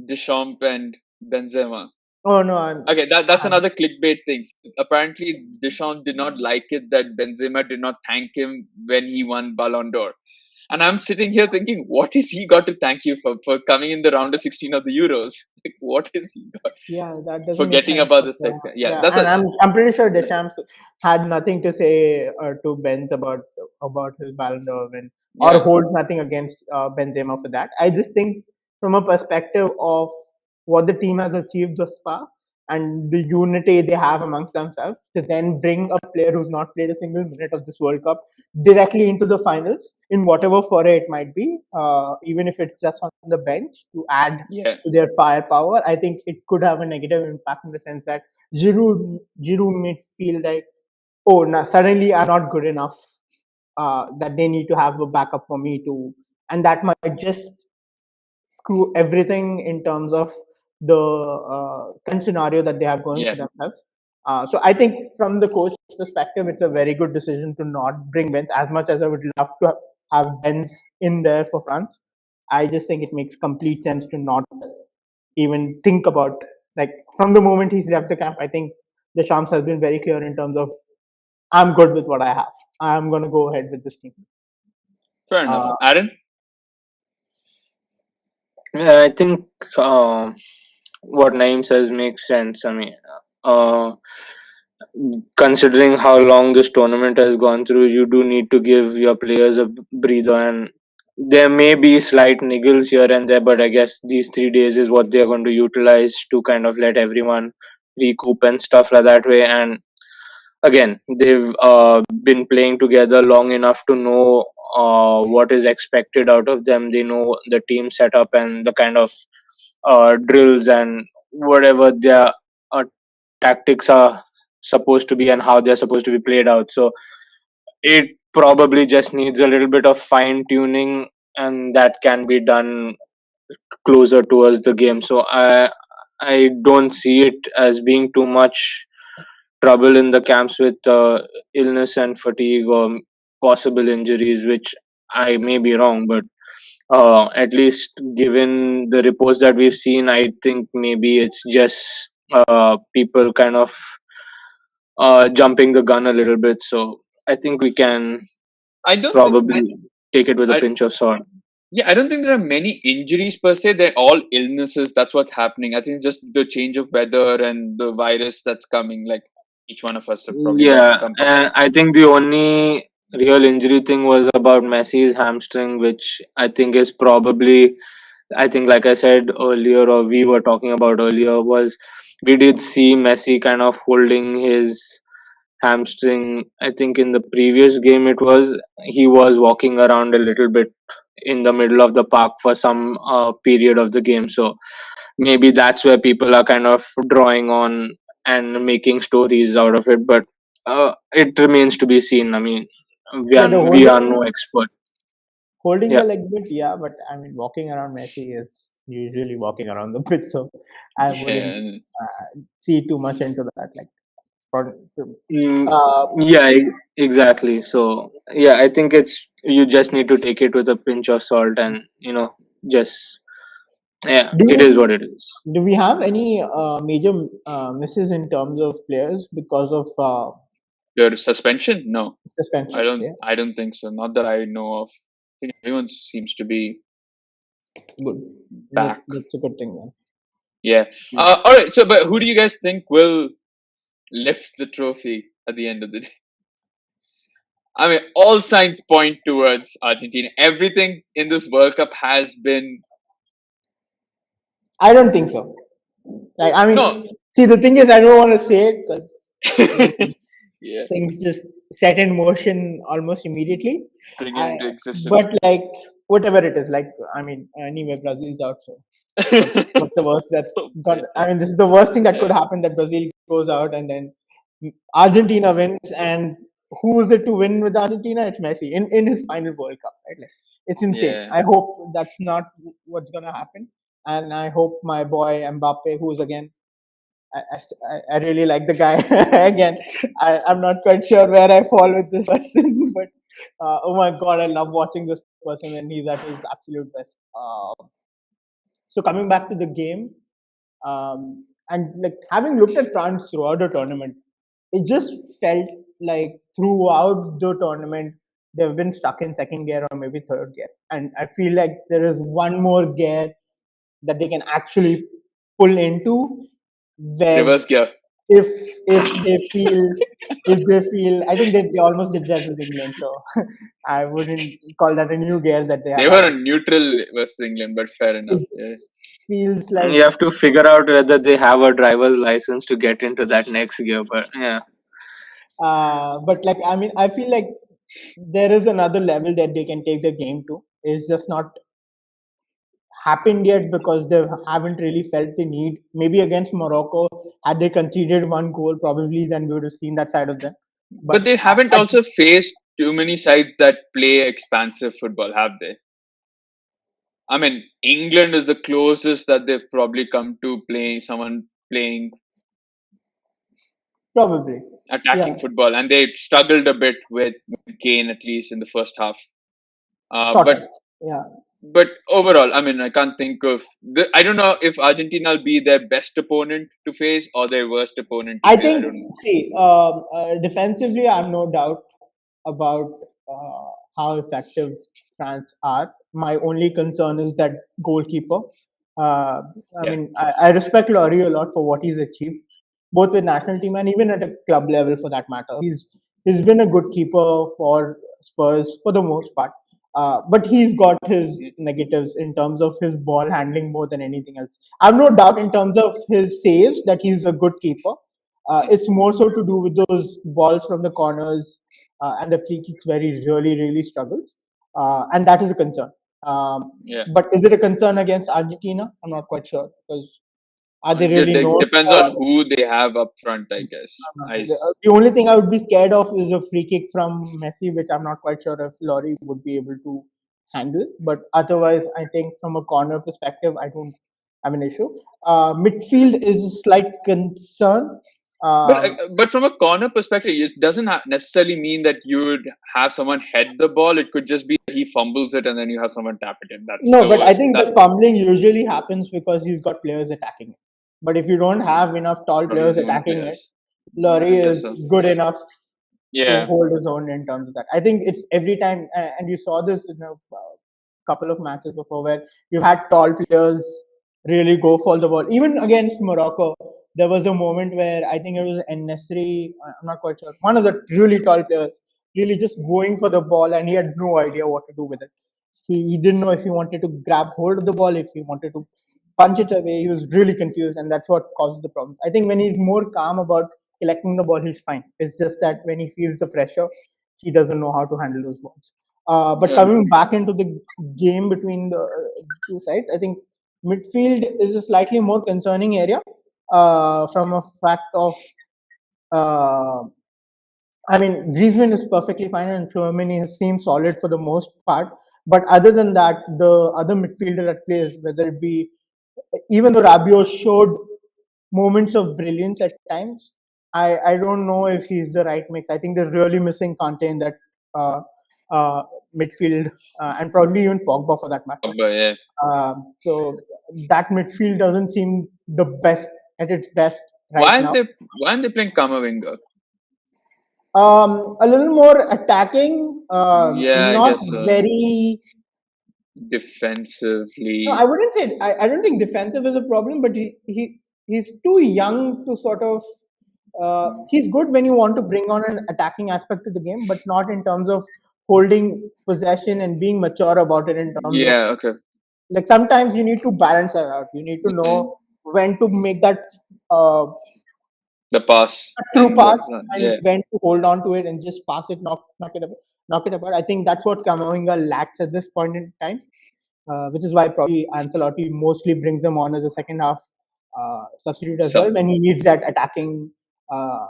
Deschamps and Benzema? Oh no, I'm. Okay, that's another clickbait thing. Apparently, Deschamps did not like it that Benzema did not thank him when he won Ballon d'Or. And I'm sitting here thinking, what is he got to thank you for coming in the round of 16 of the Euros? Like, what is he got? Yeah, that doesn't make Forgetting sense. about But the sex. Yeah, yeah, that's and a I'm pretty sure Deschamps had nothing to say to Benz about his Ballon d'Or win, or yeah, hold nothing against Benzema for that. I just think from a perspective of what the team has achieved thus far and the unity they have amongst themselves, to then bring a player who's not played a single minute of this World Cup directly into the finals in whatever foray it might be, even if it's just on the bench to add yeah, to their firepower, I think it could have a negative impact in the sense that Giroud may feel like, oh, now suddenly I'm not good enough. That they need to have a backup for me to, and that might just screw everything in terms of the current scenario that they have going yeah. for themselves. So I think from the coach perspective, it's a very good decision to not bring Benz as much as I would love to have Benz in there for France. I just think it makes complete sense to not even think about, like, from the moment he's left the camp. I think Deschamps has been very clear in terms of, I'm good with what I have. I'm going to go ahead with this team. Fair enough. Uh, Aaron? Yeah, I think what Naeem says makes sense. I mean, uh, considering how long this tournament has gone through, you do need to give your players a breather, and there may be slight niggles here and there, but I guess these 3 days is what they're going to utilize to kind of let everyone recoup and stuff like that way. And again, they've been playing together long enough to know what is expected out of them. They know the team setup and the kind of drills and whatever their uh, tactics are supposed to be and how they're supposed to be played out. So it probably just needs a little bit of fine tuning, and that can be done closer towards the game. So I don't see it as being too much trouble in the camps with illness and fatigue or possible injuries, which I may be wrong, but at least given the reports that we've seen, I think maybe it's just people kind of jumping the gun a little bit. So I think we can I don't think probably take it with a I pinch of salt. yeah, I don't think there are many injuries per se. They're all illnesses. That's what's happening. I think just the change of weather and the virus that's coming. Like each one of us have probably got Yeah, some. and I think the only real injury thing was about Messi's hamstring, which I think is probably, I think, like I said earlier, or we were talking about earlier, was we did see Messi kind of holding his hamstring. I think in the previous game, it was he was walking around a little bit in the middle of the park for some period of the game. So maybe that's where people are kind of drawing on and making stories out of it. But it remains to be seen. I mean, yeah, the we are no expert. holding Yeah. the leg bit, yeah, but I mean, walking around Messi is usually walking around the pitch, so I wouldn't Yeah, see too much into that. Like, for, Mm, uh, yeah, exactly. So yeah, I think it's you just need to take it with a pinch of salt, and just yeah, do it is what it is. do we have any major misses in terms of players because of the suspension? No, I suspensions? don't. Yeah, I don't think so. Not that I know of. I think everyone seems to be good. back. That's a good thing then. Yeah. Yeah. All right. So, but who do you guys think will lift the trophy at the end of the day? I mean, all signs point towards Argentina. Everything in this World Cup has been I don't think so. Like, I no. mean, see, the thing is, I don't want to say it because Yeah, things just set in motion almost immediately. bring it I, into existence. but like whatever it is, like, I mean, anyway, Brazil's out, so what's the worst that's So gone? I bitter. mean, this is the worst thing that could Yeah, happen, that Brazil goes out and then Argentina wins, and who is it to win with Argentina? It's Messi in his final World Cup, right? Like, it's insane. yeah, I hope that's not what's gonna happen, and I hope my boy Mbappe, who's again, I really like the guy. Again, I'm not quite sure where I fall with this person, but oh my god, I love watching this person, and he's at his absolute best. So coming back to the game, and like having looked at France throughout the tournament, it just felt like throughout the tournament they've been stuck in second gear or maybe third gear, and I feel like there is one more gear that they can actually pull into, where Reverse gear. if if they feel I think they almost did that with England, so I wouldn't call that a new gear that they They have were added. on neutral versus England, but fair enough. It Yeah. feels And like you have to figure out whether they have a driver's license to get into that next gear. But yeah, but like I mean I feel like there is another level that they can take the game to. It's just not happened yet because they haven't really felt the need. Maybe against Morocco, had they conceded one goal, probably then we would have seen that side of them. But But they haven't also faced too many sides that play expansive football, have they? I mean, England is the closest that they've probably come to playing someone playing probably, yeah, attacking football, and they struggled a bit with Kane at least in the first half. Uh, sort but of, yeah. but overall, I mean, I can't think of I don't know if Argentina will be their best opponent to face or their worst opponent to I face. I think, don't know. see, defensively, I have no doubt about how effective France are. My only concern is that goalkeeper. Uh, I Yeah. mean, I respect Laurie a lot for what he's achieved, both with national team and even at a club level for that matter. He's been a good keeper for Spurs for the most part. But he's got his negatives in terms of his ball handling more than anything else. I have no doubt in terms of his saves that he's a good keeper. It's more so to do with those balls from the corners and the free kicks where he really struggles, and that is a concern. Yeah. But is it a concern against Argentina? I'm not quite sure because are they really known Depends for? on who they have up front, I guess. The only thing I would be scared of is a free kick from Messi, which I'm not quite sure if Laurie would be able to handle. But otherwise, I think from a corner perspective, I don't have an issue. Midfield is a slight concern. But Um, but from a corner perspective, it doesn't necessarily mean that you would have someone head the ball. It could just be that he fumbles it and then you have someone tap it in. That's No, the but I worst. think That the fumbling usually happens because he's got players attacking it. But if you don't have enough tall from players his own attacking it, players. I Laurie guess is so. good enough to Yeah. hold his own in terms of that. I think it's every time, and you saw this in a couple of matches before where you had tall players really go for the ball. Even against Morocco, there was a moment where I think it was Nesri, I'm not quite sure, one of the really tall players really just going for the ball and he had no idea what to do with it. He didn't know if he wanted to grab hold of the ball, if he wanted to punch it away. He was really confused, and that's what causes the problem. I think when he's more calm about collecting the ball, he's fine. It's just that when he feels the pressure, he doesn't know how to handle those balls. But Yeah. coming back into the game between the two sides, I think midfield is a slightly more concerning area from a fact of uh, I mean, Griezmann is perfectly fine, and Chouameni has seemed solid for the most part. But other than that, the other midfielder that plays, whether it be even though Rabiot showed moments of brilliance at times, I don't know if he's the right mix. I think they're really missing Kante in that uh, uh, midfield, and probably even Pogba for that matter. But yeah. So that midfield doesn't seem the best at its best Why right aren't now. they playing Kamavinga? A little more attacking, Yeah, I not guess so. very. No, I Defensively. wouldn't say. I don't think defensive is a problem, but he's too young to sort of. He's good when you want to bring on an attacking aspect to the game, but not in terms of holding possession and being mature about it. In terms of Yeah, okay. like sometimes you need to balance that out. You need to Yeah. know when to make that uh, The pass true and what pass and yeah. when to hold on to it and just pass it, knock it apart. I think that's what Camavinga lacks at this point in time, which is why probably Ancelotti mostly brings him on as a second half substitute as Sub. well when he needs that attacking uh,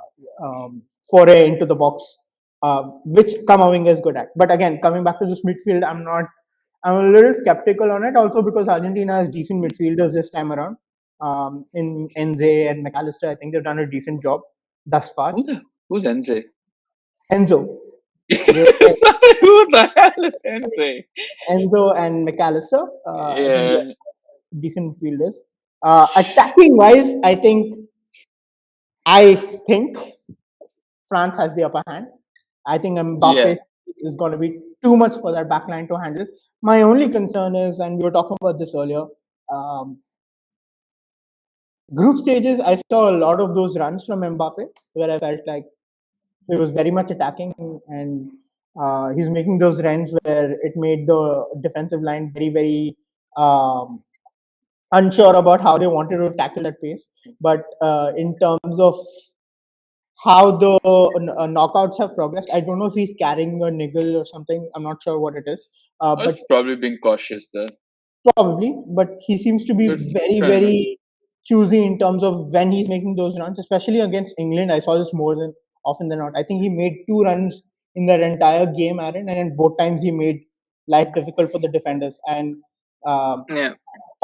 foray into the box, which Camavinga is good at. But again, coming back to this midfield, I'm a little skeptical on it also because Argentina has decent midfielders this time around. In Enze and McAllister, I think they've done a decent job thus far. Who's Enze? Enzo, they, Sorry, who the hell is Enze? Enzo and McAllister, I think Yeah. they're decent fielders. Attacking wise, I think France has the upper hand. I think Mbappe Yeah. is is going to be too much for that backline to handle. My only concern is, and we were talking about this earlier, um, group stages. I saw a lot of those runs from Mbappe where I felt like he was very much attacking, and he's making those runs where it made the defensive line very, very unsure about how they wanted to tackle that pace. But in terms of how the knockouts have progressed, I don't know if he's carrying a niggle or something. I'm not sure what it is. But It's probably being cautious there. probably, but he seems to be But very, fair enough. very choosy in terms of when he's making those runs, especially against England. I saw this more than often than not. I think he made 2 runs in that entire game, Aaron, and in both times he made life difficult for the defenders. And Yeah.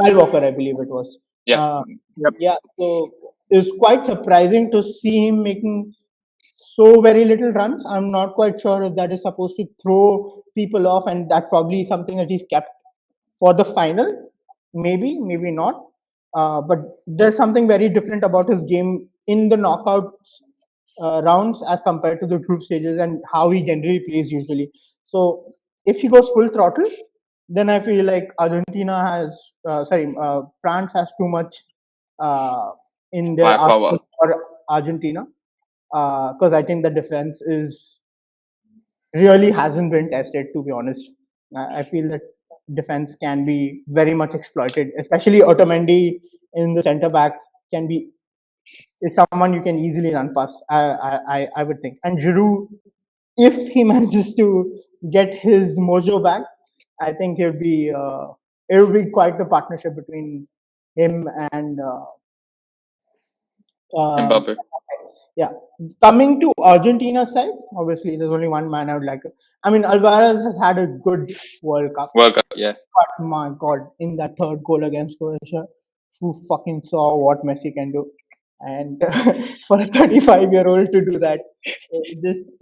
Kyle Walker, I believe it was. Yeah. Yep. Yeah, so it was quite surprising to see him making so very little runs. I'm not quite sure if that is supposed to throw people off, and that probably is something that he's kept for the final. Maybe, maybe not. But there's something very different about his game in the knockout rounds as compared to the group stages and how he generally plays usually. So if he goes full throttle, then I feel like France has too much uh, in their Firepower. arsenal for Argentina, because I think the defense is really hasn't been tested, to be honest. I feel that defense can be very much exploited, especially Otamendi in the center back can be is someone you can easily run past. I would think, and Giroud, if he manages to get his mojo back, I think it would be quite the partnership between him and Mbappe. yeah. Coming to Argentina's side, obviously there's only one man I would like to. I mean, Alvarez has had a good World Cup, World Cup. Yeah. but my God, in that third goal against Croatia, who fucking saw what Messi can do? And for a 35-year-old to do that, it just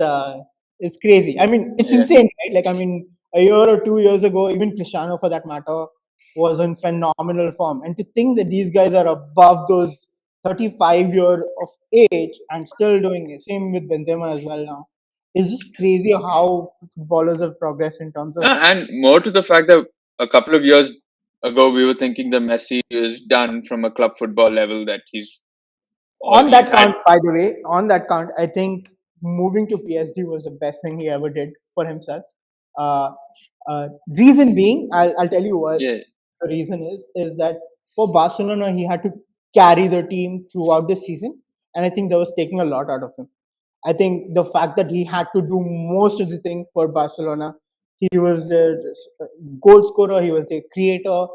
it's crazy. I mean, it's Yeah. insane, right? Like, I mean, a year or 2 years ago, even Cristiano, for that matter, was in phenomenal form. And to think that these guys are above those 35 year of age and still doing it. Same with Benzema as well now. It's just crazy how footballers have progressed in terms of And more to the fact that a couple of years ago we were thinking that Messi is done from a club football level, that on he's that had. count, by the way, on that count, I think moving to PSG was the best thing he ever did for himself. Uh, Reason being, I'll tell you what Yeah. the reason is that for Barcelona, he had to carry the team throughout the season, and I think that was taking a lot out of him. I think the fact that he had to do most of the thing for Barcelona, he was a goal scorer, he was the creator,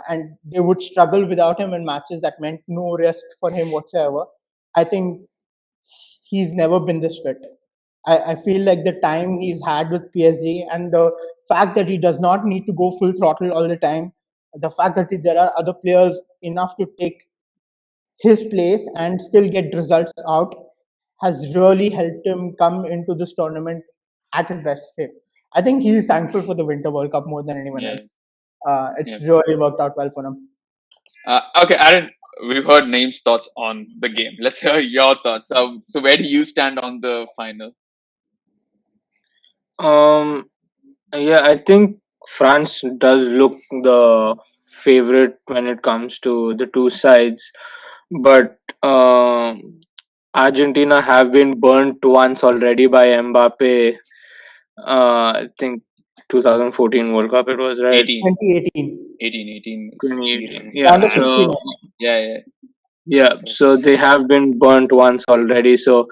and they would struggle without him in matches that meant no rest for him whatsoever. I think he's never been this fit. I feel like the time he's had with PSG and the fact that he does not need to go full throttle all the time, the fact that there are other players enough to take his place and still get results out has really helped him come into this tournament at his best shape. I think he's thankful for the Winter World Cup more than anyone Yeah. else. It's Yeah. really worked out well for him. Okay, Aaron, we've heard Name's thoughts on the game. Let's hear your thoughts. So where do you stand on the final? Um. Yeah, I think France does look the favorite when it comes to the two sides, but Argentina have been burnt once already by Mbappe. I think 2014 World Cup it was, right? 18, 2018. 18 2018. year. Yeah. Under 16. Yeah, yeah. Yeah. So they have been burnt once already. So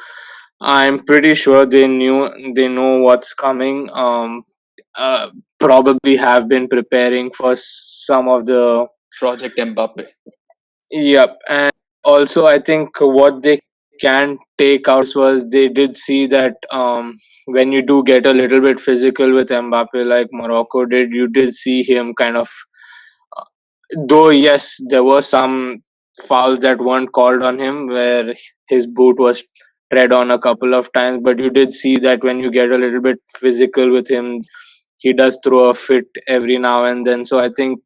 I'm pretty sure they know what's coming. Uh, Probably have been preparing for some of the. Project Mbappe. Yep, and also I think what they can take out of this was they did see that when you do get a little bit physical with Mbappe like Morocco did, you did see him kind of. Though yes, there were some fouls that weren't called on him where his boot was tread on a couple of times, but you did see that when you get a little bit physical with him, he does throw a fit every now and then. So I think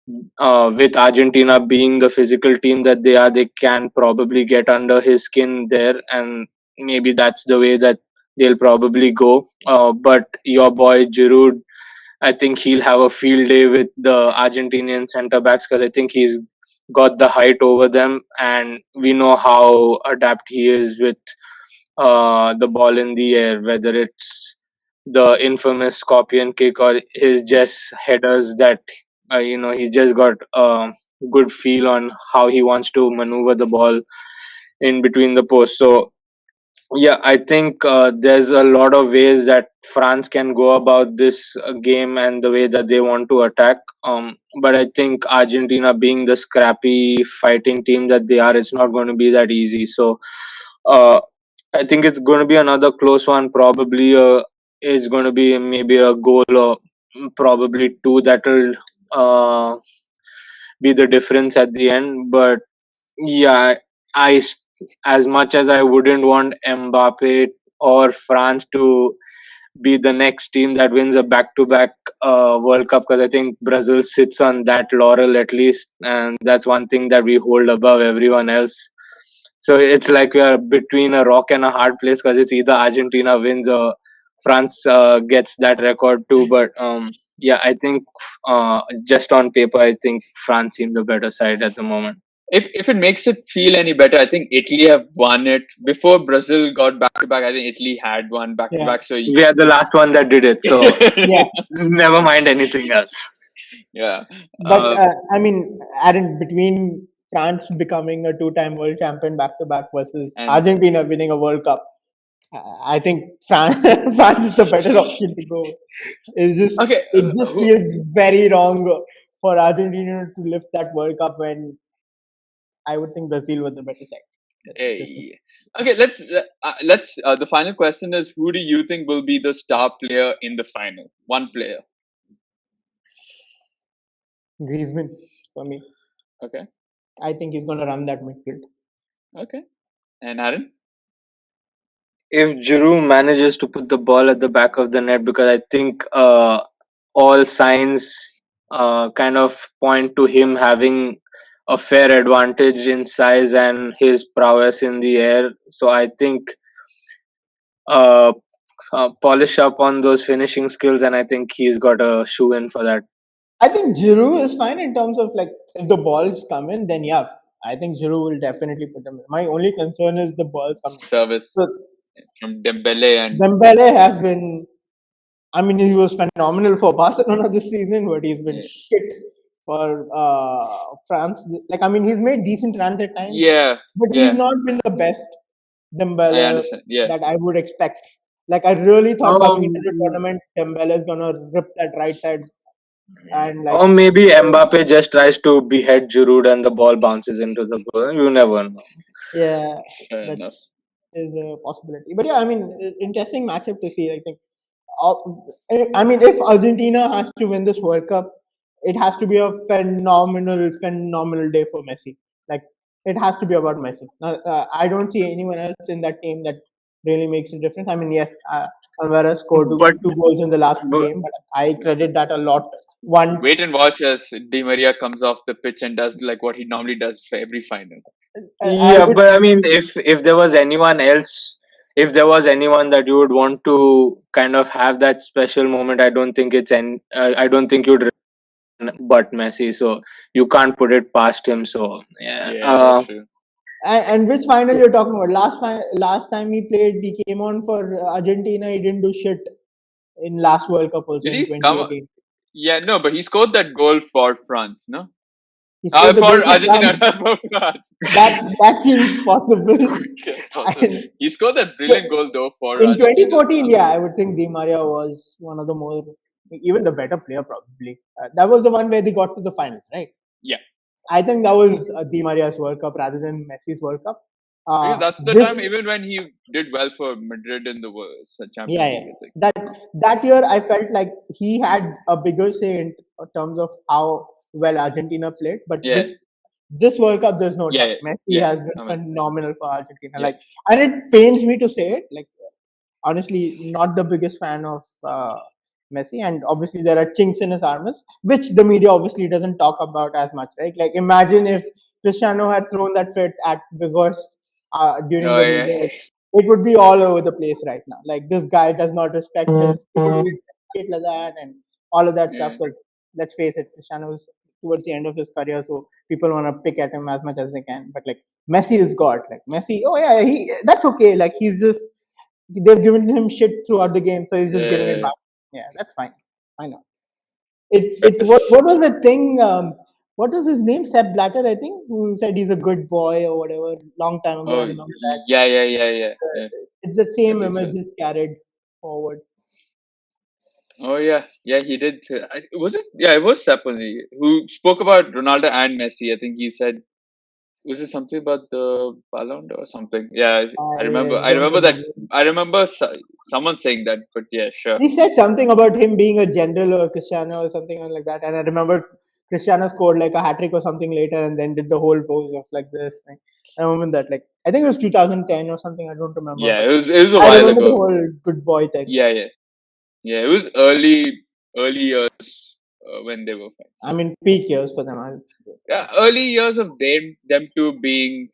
with Argentina being the physical team that they are, they can probably get under his skin there, and maybe that's the way that they'll probably go. But your boy Giroud, I think he'll have a field day with the Argentinian centre backs because I think he's got the height over them, and we know how adept he is with the ball in the air, whether it's the infamous scorpion kick or his just headers that he just got a good feel on how he wants to maneuver the ball in between the posts. So yeah, I think there's a lot of ways that France can go about this game and the way that they want to attack. But I think Argentina, being the scrappy fighting team that they are, it's not going to be that easy. So uh, I think it's going to be another close one. Probably it's going to be maybe a goal or probably two that'll uh, be the difference at the end. But yeah, as much as I wouldn't want Mbappe or France to be the next team that wins a back-to-back World Cup, because I think Brazil sits on that laurel at least, and that's one thing that we hold above everyone else. So it's like we are between a rock and a hard place because it's either Argentina wins or France gets that record too. But yeah, I think just on paper, I think France seemed the better side at the moment. If it makes it feel any better, I think Italy have won it before Brazil got back to back. I think Italy had won back to Yeah. back. So We are the last one that did it, so Yeah. never mind anything else. yeah. But Uh, I mean, Aaron, between France becoming a two-time world champion back to back versus and Argentina winning a World Cup, I think France France is the better option to go. okay, It just feels very wrong for Argentina to lift that World Cup when I would think Brazil was the better side. That's just hey. Okay, let's the final question is, who do you think will be the star player in the final? One player. Griezmann for me. Okay. I think he's going to run that midfield. Okay. And Aaron? If Giroud manages to put the ball at the back of the net, because I think all signs kind of point to him having a fair advantage in size and his prowess in the air. So I think uh, polish up on those finishing skills, and I think he's got a shoe in for that. I think Giroud is fine in terms of like if the balls come in, then yeah, I think Giroud will definitely put them in. My only concern is the balls coming. Service So from Dembele and Dembele has been, I mean, he was phenomenal for Barcelona this season, but he's been yeah. shit for France. Like, I mean, he's made decent runs at times, Yeah. but he's Yeah. not been the best I Dembele understand. Yeah. that I would expect. Like, I really thought coming into the Um, tournament, Dembele is gonna rip that right side and like. or maybe Mbappe just tries to behead Giroud and the ball bounces into the goal. You never know. Yeah, Fair that enough. is a possibility. But yeah, I mean, interesting matchup to see. I think. I mean, if Argentina has to win this World Cup, it has to be a phenomenal day for Messi. Like, it has to be about Messi. I don't see anyone else in that team that really makes a difference. I mean, yes, Alvarez scored But, two goals in the last but game, but I credit that a lot. One, Wait and watch as Di Maria comes off the pitch and does like what he normally does for every final. I yeah, would. but I mean, if there was anyone else, if there was anyone that you would want to kind of have that special moment, I don't think I don't think you'd but Messi. So you can't put it past him. So yeah. Yeah, that's true. And which final you're talking about? Last time he played, he came on for Argentina. He didn't do shit in last World Cup also Did in he come? 2018. Yeah, no, but he scored that goal for France, no? He scored the goal For for Argentina, France. for France. That seems possible. Okay, possible. And He scored that brilliant goal though for in Argentina. 2014, yeah, I would think Di Maria was one of the more, even the better player probably. That was the one where they got to the finals, right? Yeah, I think that was Di Maria's World Cup rather than Messi's World Cup. because that's the time This even when he did well for Madrid in the Yeah, Champions yeah. League, I think. That year, I felt like he had a bigger say in terms of how well Argentina played. But Yeah, this World Cup, there's no doubt. yeah, Messi yeah. has been I mean, phenomenal for Argentina. yeah. Like, and it pains me to say it. Like, honestly, not the biggest fan of Messi, and obviously there are chinks in his armor, which the media obviously doesn't talk about as much, right? Like, imagine if Cristiano had thrown that fit at Vigors during Oh the yeah, media it would be all over the place right now. Like this guy does not respect his shit like that and all of that stuff. Yeah. Because let's face it, Cristiano is towards the end of his career, so people want to pick at him as much as they can. But like Messi is God. Like Messi, oh yeah, he that's okay. Like he's just they've given him shit throughout the game, so he's just giving it Yeah. back. Yeah, that's fine. I know. It's what was the thing? What was his name? Sepp Blatter, I think, who said he's a good boy or whatever. Long time ago, I Oh, remember that. yeah. It's the I same think so. image is carried forward. Oh yeah, he did. Was it? Yeah, it was Saponi who spoke about Ronaldo and Messi. I think he said, was it something about the Ballon d'Or or something? Yeah, I remember. I I don't remember that. remember. I remember someone saying that. But yeah, sure. He said something about him being a general or Cristiano or something like that. And I remember Cristiano scored like a hat trick or something later and then did the whole pose of like this. I remember that. Like I think it was 2010 or something. I don't remember, Yeah, but it was a I while remember the ago. whole good boy thing. Yeah. It was early years when they were fine. I So mean, peak years for them. I would say. yeah, early years of them two being,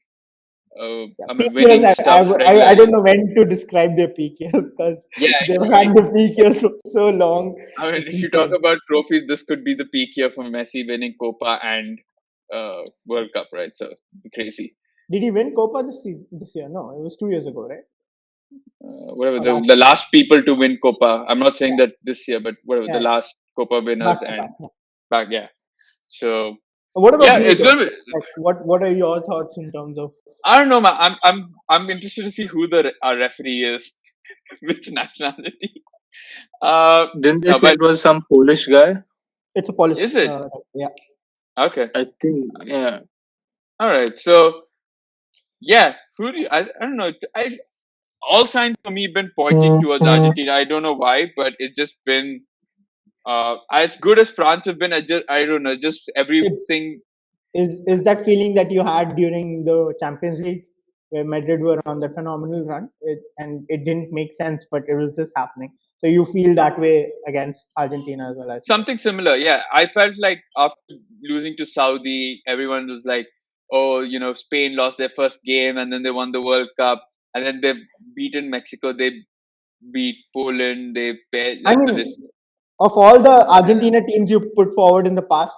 Yeah, I peak mean, years. winning stuff I don't regularly. know when to describe their peak years because Yeah, they've exactly. had the peak years for so long. I mean, It's if you talk insane. about trophies, this could be the peak year for Messi winning Copa and World Cup, right? So crazy. Did he win Copa this year? No, it was 2 years ago, right? Whatever Or the last year. last people to win Copa. I'm not saying Yeah, that this year, but whatever the yeah, last Copa back winners to back. and Yeah. back. Yeah. So What about yeah, you it's though? gonna be. Like, what are your thoughts in terms of? I don't know, man. I'm interested to see who our referee is, which nationality. Didn't they No, say but it was some Polish guy? It's a Polish. is it Yeah. okay? I think, yeah. All right. So yeah, who do you, I don't know. All signs for me been pointing towards Argentina. I don't know why, but it's just been as good as France have been. I don't know, just It's everything. is that feeling that you had during the Champions League where Madrid were on that phenomenal run, and it didn't make sense, but it was just happening. So you feel that way against Argentina as well, I suppose. Something similar, yeah. I felt like after losing to Saudi, everyone was like, "Oh, Spain lost their first game, and then they won the World Cup, and then they've beaten Mexico, they beat Poland, I like mean, this." of all the Uh, Argentina teams you put forward in the past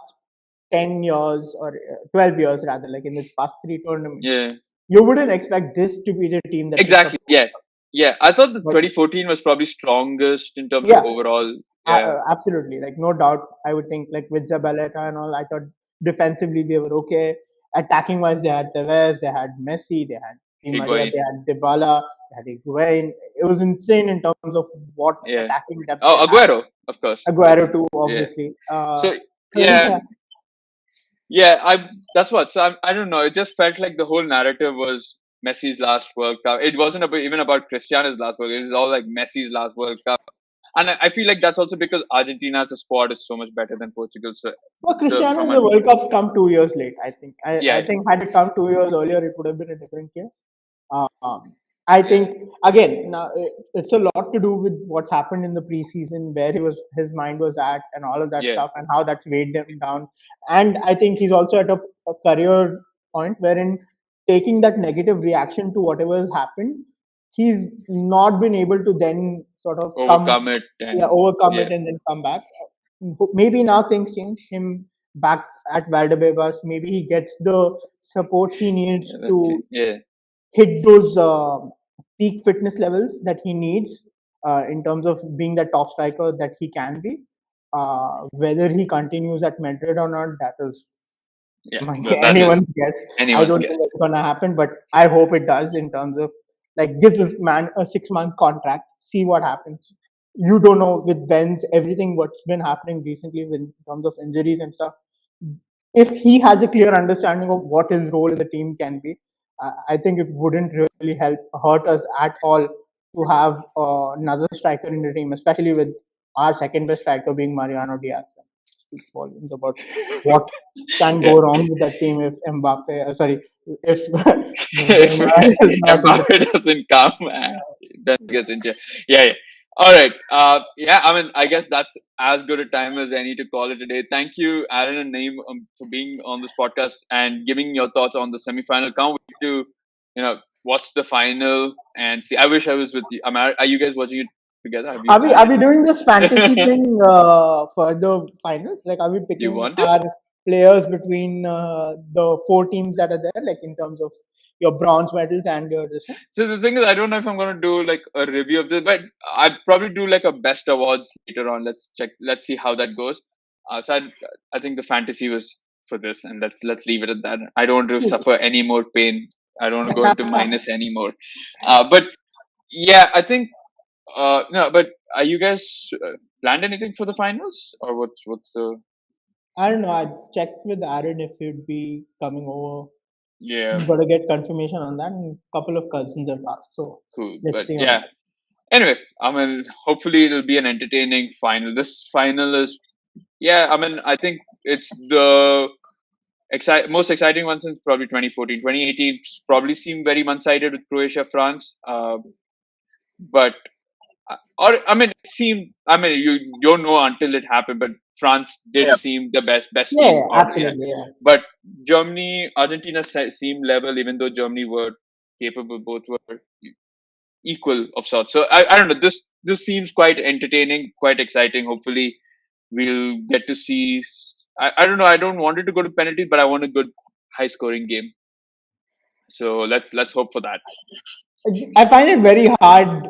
10 years or 12 years rather, like in the past three tournaments, yeah, you wouldn't expect this to be the team that picks up. exactly. Yeah. I thought the But 2014 was probably strongest in terms of yeah, overall. Yeah, absolutely. Like no doubt, I would think like with Zabaleta and all, I thought defensively they were okay. Attacking wise, they had Tevez, they had Messi, they had Di Maria, they Higuain. had Dybala, they had Higuain. It was insane in terms of what Yeah. attacking depth they Oh, had. Aguero, of course. Aguero too, Yeah. obviously. So So yeah, yeah, yeah. That's what. So I don't know. It just felt like the whole narrative was Messi's last World Cup. It wasn't even about Cristiano's last World Cup. It was all like Messi's last World Cup. And I feel like that's also because Argentina's squad is so much better than Portugal. So for Cristiano, from the an World Cup's come 2 years late. I think. I yeah, think had it come 2 years earlier, it would have been a different case. Um, I yeah, think again, now it's a lot to do with what's happened in the preseason, where his mind was at, and all of that yeah. stuff, and how that's weighed him down. And I think he's also at a career point wherein taking that negative reaction to whatever has happened, he's not been able to then sort of Overcome it and overcome yeah, it and then come back. Maybe now things change. Him back at Valdebebas, maybe he gets the support he needs yeah. That's it. to Yeah, hit those peak fitness levels that he needs in terms of being the top striker that he can be. Whether he continues at Madrid or not, that is yeah. That is anyone's guess. I anyone's don't think guess. it's gonna happen, but I hope it does in terms of like give this man a 6 month contract, see what happens. You don't know with Ben's everything what's been happening recently in terms of injuries and stuff. If he has a clear understanding of what his role in the team can be, I think it wouldn't really hurt us at all to have another striker in the team, especially with our second best striker being Mariano Diaz. Speaks volumes about what can Yeah. go wrong with that team if Mbappe, sorry, if If Neymar is not in the Mbappe doesn't come and Ben gets injured. Yeah. All right. Yeah, I mean, I guess that's as good a time as any to call it a day. Thank you, Aaron and Naeem, for being on this podcast and giving your thoughts on the semifinal. Can't wait to, watch the final and see. I wish I was with you. Are you guys watching it together? Have you Are we planned are we it? doing this fantasy thing for the finals? Like, are we Do you picking want it? our players between the four teams that are there, like in terms of your bronze medals and your this one? So the thing is, I don't know if I'm going to do like a review of this, but I'd probably do like a best awards later on. Let's check. Let's see how that goes. I think the fantasy was for this, and let's leave it at that. I don't want to suffer any more pain. I don't want to go into minus anymore. But yeah, I think no. But are you guys planned anything for the finals, or what's the I don't know. I checked with Aaron if he'd be coming over. yeah Got to get confirmation on that, and a couple of cousins have asked. So cool? let's But see on yeah. that. Anyway, I mean, hopefully it'll be an entertaining final. This final is yeah, I mean, I think it's the most exciting one since probably 2014. 2018 probably seemed very one-sided with Croatia, France. But or I mean, it seemed. I mean, you don't know until it happened, but France did Yeah. seem the best Yeah, team. yeah, Or yeah, absolutely. Yeah. but Germany, Argentina seemed level, even though Germany were capable. Both were equal of sorts. So I don't know. This seems quite entertaining, quite exciting. Hopefully, we'll get to see. I don't know. I don't want it to go to penalty, but I want a good high scoring game. So let's hope for that. I find it very hard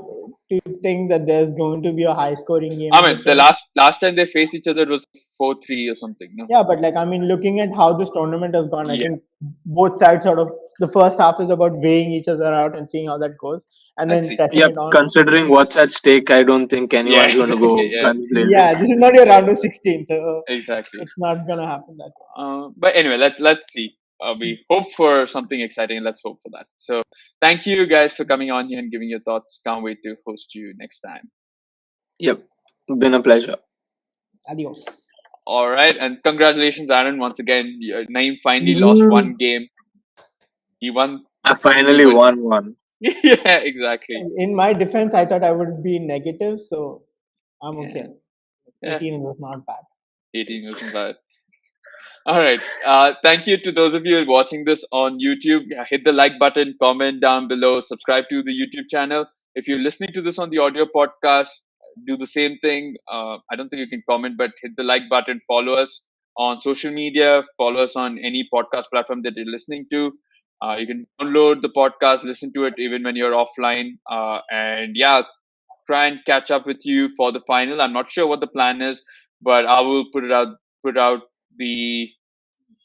to think that there's going to be a high scoring game I in mean, this the one. last time they faced each other it was 4-3 or something. No. Yeah, but like, I mean, looking at how this tournament has gone, I Yeah, think both sides sort of, the first half is about weighing each other out and seeing how that goes, and let's then see. pressing Yep. it on. Considering what's at stake, I don't think Yeah, anyone's going to go exactly. Yeah, guns blazing. Yeah, this is not your yeah, round of 16, so exactly. it's not gonna happen that But anyway, let's see. We hope for something exciting. Let's hope for that. So thank you guys for coming on here and giving your thoughts. Can't wait to host you next time. Yep. Been a pleasure. way. Adios. All right, and congratulations, Aaron, once again. Naeem finally lost Mm, one game. He won I the first two, finally but won one. yeah, exactly. In my defense, I thought I would be negative, so I'm Yeah, okay. yeah. 18 is not bad. 18 wasn't bad. All right. Thank you to those of you watching this on YouTube. Hit the like button, comment down below, subscribe to the YouTube channel. If you're listening to this on the audio podcast, do the same thing. I don't think you can comment, but hit the like button. Follow us on social media. Follow us on any podcast platform that you're listening to. You can download the podcast, listen to it even when you're offline. And yeah, try and catch up with you for the final. I'm not sure what the plan is, but I will put out the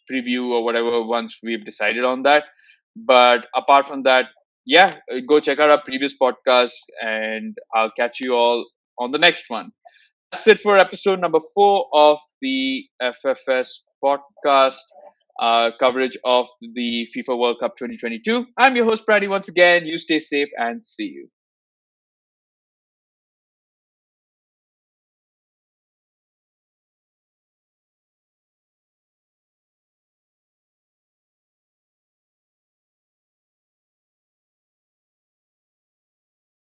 preview or whatever once we've decided on that. But apart from that, yeah, go check out our previous podcast and I'll catch you all on the next one. That's it for episode number 4 of the FFS podcast coverage of the FIFA World Cup 2022. I'm your host, Brady, once again. You stay safe and see you.